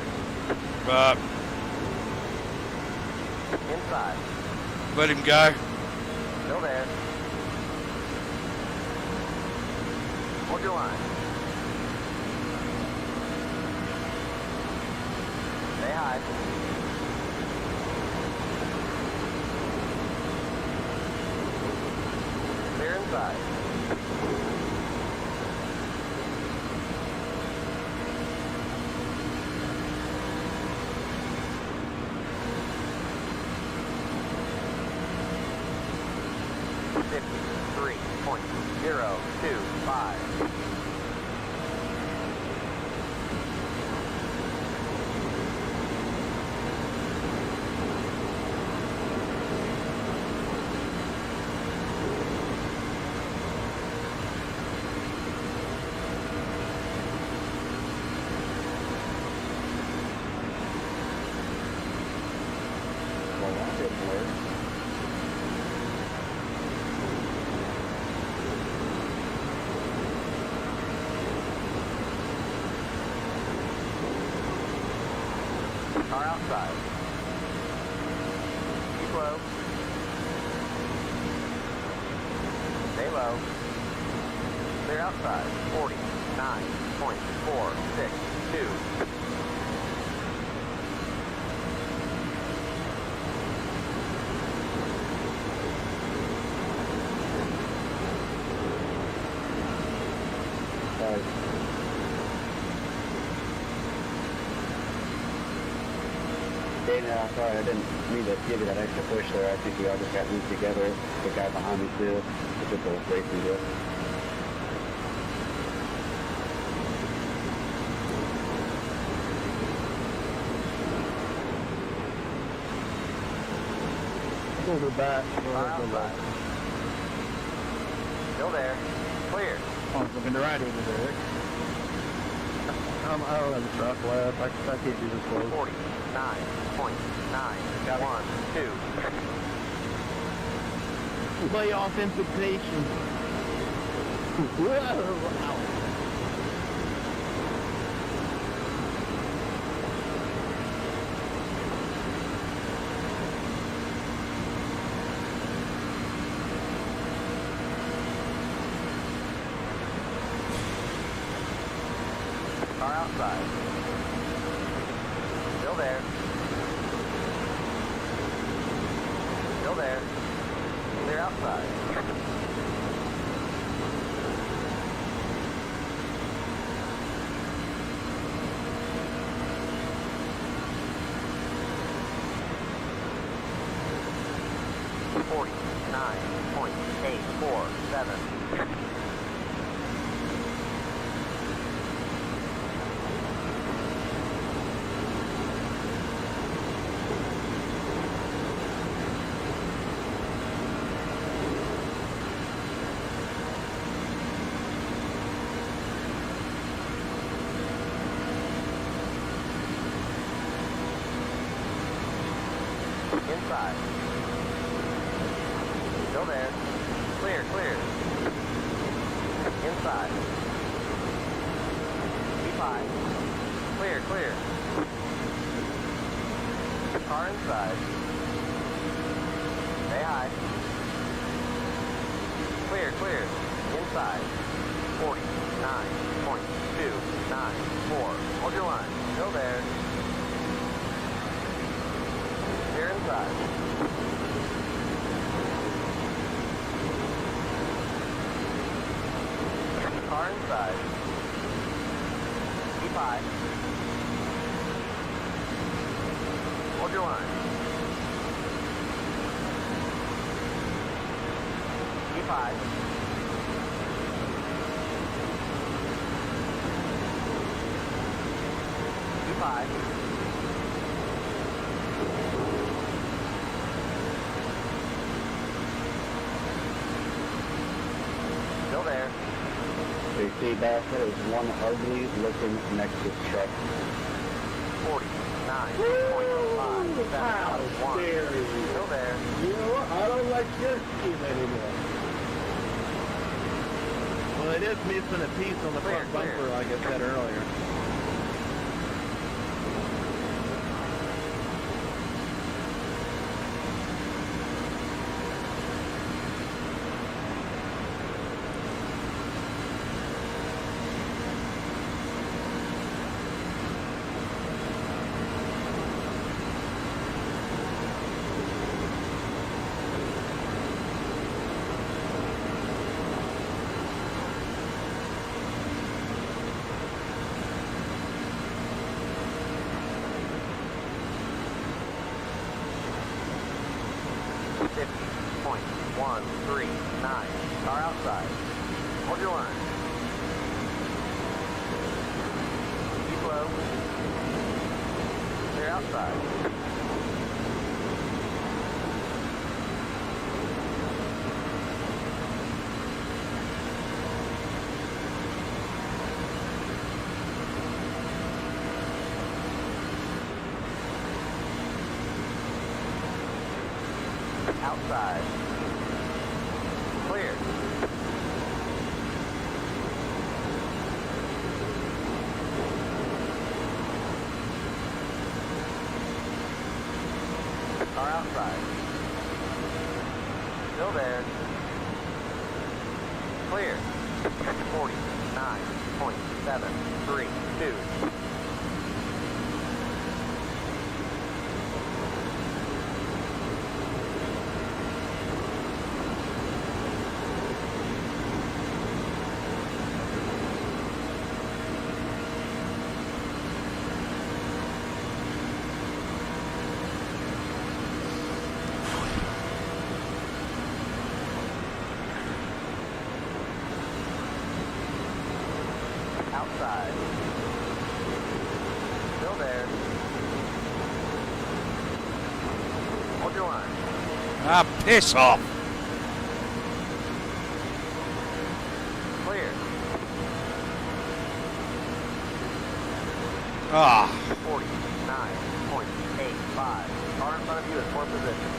Inside. Let him go. Still there. Hold your line. Stay high. Clear inside. .025. Car outside. Keep low. Stay low. Clear outside. 49.462. Dana, sorry, I didn't mean to give you that extra push there. I think we all just got moved together. The guy behind me too. It's just a racing deal. Pull the back. Still there. Clear. Oh, looking to right over there. I don't have a truck left. I can't do this close. 49.912. Lay off implication. Whoa! Car outside. Still there. Still there. Clear outside. $49.847. Inside. Still there. Clear, clear. Inside. B5. Clear, clear. Car inside. Stay high. Clear, clear. Inside. 49.294. Hold your line. Still there. Clear inside. Car inside. B5. Hold your line. B5. B5. Still there. So you see back there is one ugly looking Nexus truck. 49.5. How dare you? Still there. You know what? I don't like your scheme anymore. Well, it is missing a piece on the Clear, front bumper, clear. like I said earlier. Car outside. Hold your line. Keep low. Clear outside. Outside. Clear. Car outside. Still there. Clear. 49.732. Hold your line. Ah, piss off. Clear. Ah. 49.85. Car in front of you is poor position.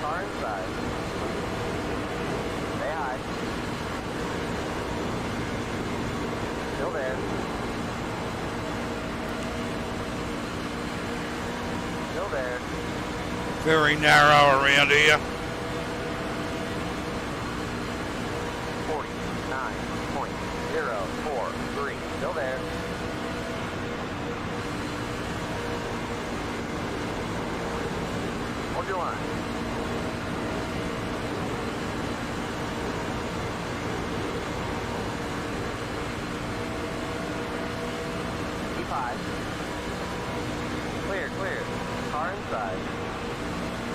Car inside. Stay high. Still there. Still there. Very narrow around here. 49.043. Still there. Hold your line. Keep clear, clear. Car inside.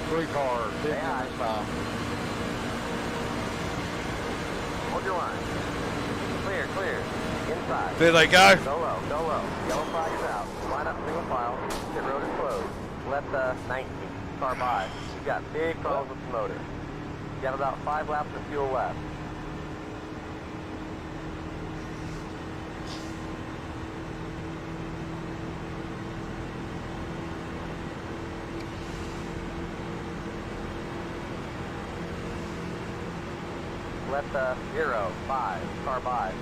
3 cars, 50 Stay high. horsepower. Hold your line. Clear, clear. Inside. There they go. Go low, go low. Yellow flag is out. Line up single file. Pit road is closed. Left 19. Car by. You got big problems with the motor. You got about 5 laps of fuel left. Left 0, 5. Car by.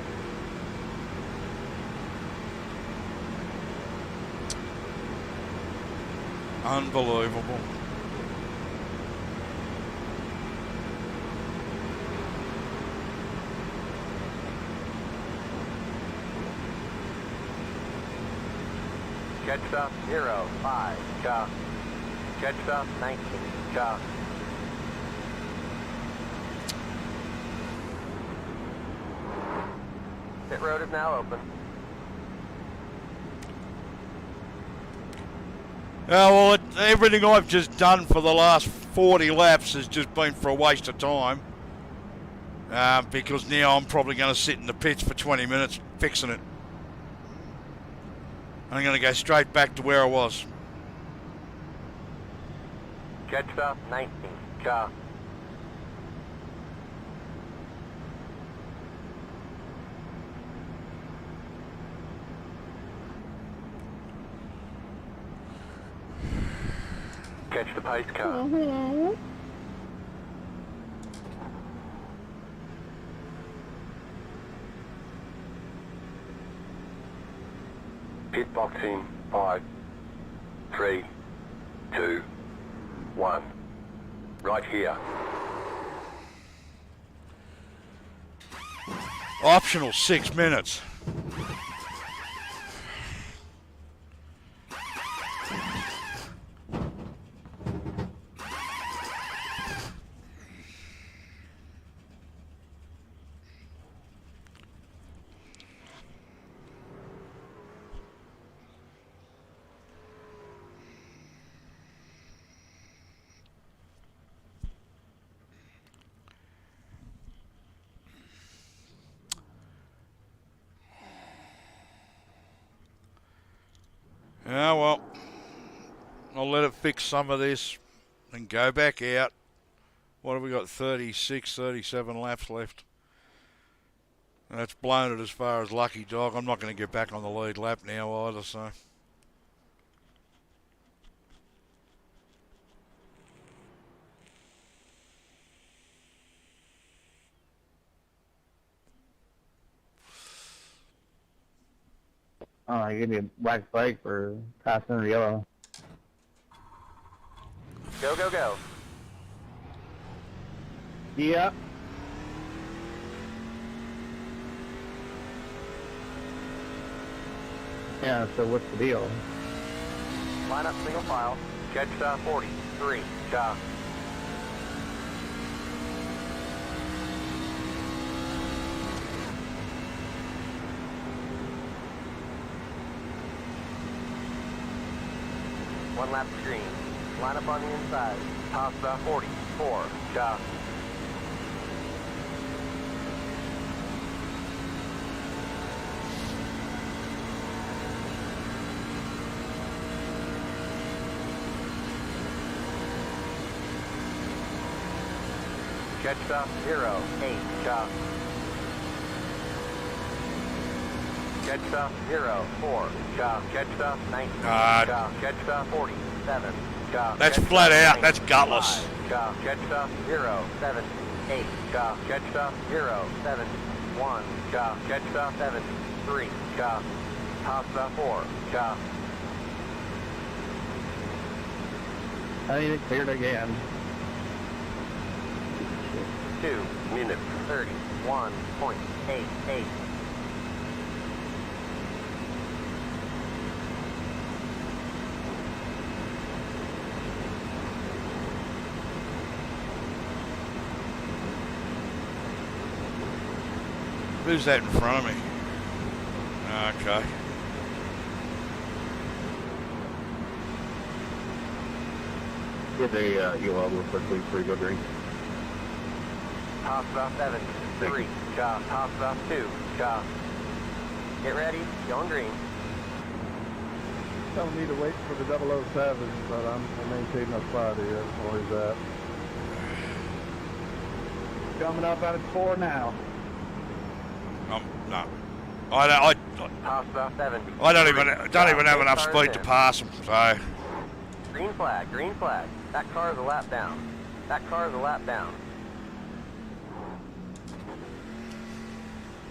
Unbelievable. Catch stop 0, 5. Cha. Catch stop 19. Cha. Pit road is now open. Yeah, well, everything I've just done for the last 40 laps has just been for a waste of time. Because now I'm probably going to sit in the pits for 20 minutes fixing it. I'm going to go straight back to where I was. Catch stop 19. Cha. Catch the pace car. Pit box in 5, 3, 2, 1. Right here. Optional 6 minutes. Yeah, well, I'll let it fix some of this and go back out. What have we got? 36, 37 laps left. And that's blown it as far as lucky dog. I'm not going to get back on the lead lap now either, so. Oh, I gave me a black flag for passing under yellow. Go, go, go. Yep. Yeah, so what's the deal? Line up single file. Catch 43. Cha. 1 lap green. Line up on the inside. Toss about 40. 4. Job. Catch stop 0. 8. Job. Catch stop 0. 4. Job. Catch stop 19. Job. Catch stop 40. 7. Job. That's Catch flat stop out. That's gutless. 5. Job. Catch stop 0. 7. 8. Job. Catch stop 0. 7. 1. Job. Catch stop 7. 3. Job. Top stop 4. Job. I need it cleared again. 2 minutes 31.88. Who's that in front of me? Okay. Get a UL real quickly before you go drink. Top stop 7. 3. Job. Top stop 2. Job. Get ready. Going green. Telling me to wait for the 007, but I'm maintaining my spot here. Or is that? Coming up out at 4 now. No. I Top stop 70. don't even have enough speed to pass them. So Green flag. Green flag. That car is a lap down. That car is a lap down.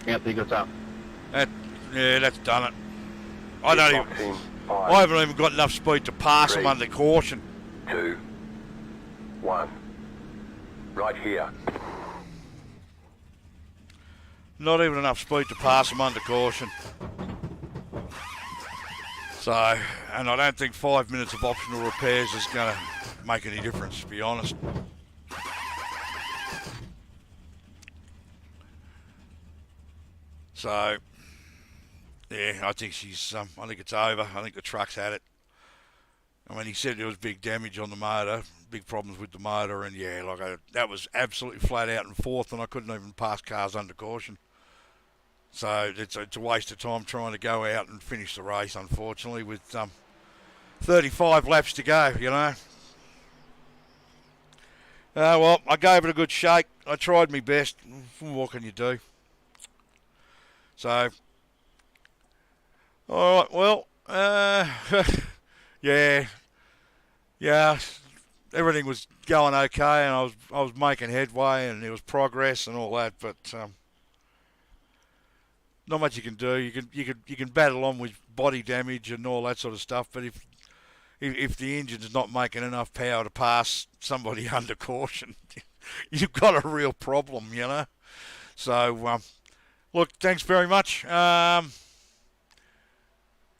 Anthony goes out. that's done it. I haven't even got enough speed to pass them under caution. 2. 1. Right here. Not even enough speed to pass them under caution. So, and I don't think 5 minutes of optional repairs is going to make any difference, to be honest. So, yeah, I think I think it's over. I think the truck's had it. I mean, he said there was big damage on the motor, big problems with the motor, and yeah, that was absolutely flat out in fourth, and I couldn't even pass cars under caution. So it's a waste of time trying to go out and finish the race, unfortunately, with 35 laps to go, you know. Well, I gave it a good shake. I tried my best. What can you do? So, all right, well, yeah, everything was going okay, and I was making headway, and there was progress and all that, but not much you can do. You can battle on with body damage and all that sort of stuff, but if the engine's not making enough power to pass somebody under caution, you've got a real problem, you know. So, look, thanks very much.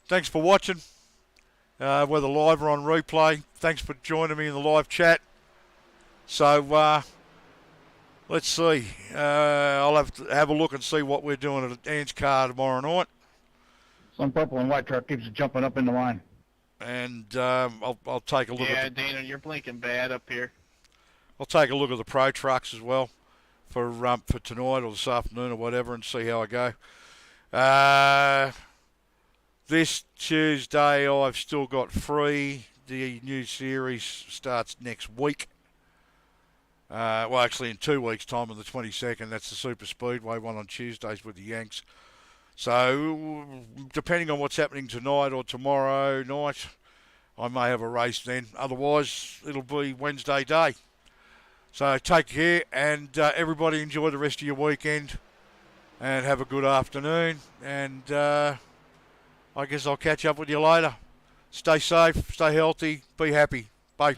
Thanks for watching, whether live or on replay. Thanks for joining me in the live chat. So, let's see. I'll have a look and see what we're doing at Ann's car tomorrow night. Some purple and white truck keeps jumping up in the line. And I'll take a look Yeah, at Dana, you're blinking bad up here. I'll take a look at the pro trucks as well for tonight or this afternoon or whatever, and see how I go. This Tuesday I've still got free. The new series starts next week. Well, actually in 2 weeks' time on the 22nd. That's the Superspeedway one on Tuesdays with the Yanks. So, depending on what's happening tonight or tomorrow night, I may have a race then. Otherwise, it'll be Wednesday day. So, take care, and everybody enjoy the rest of your weekend, and have a good afternoon. And I guess I'll catch up with you later. Stay safe, stay healthy, be happy. Bye.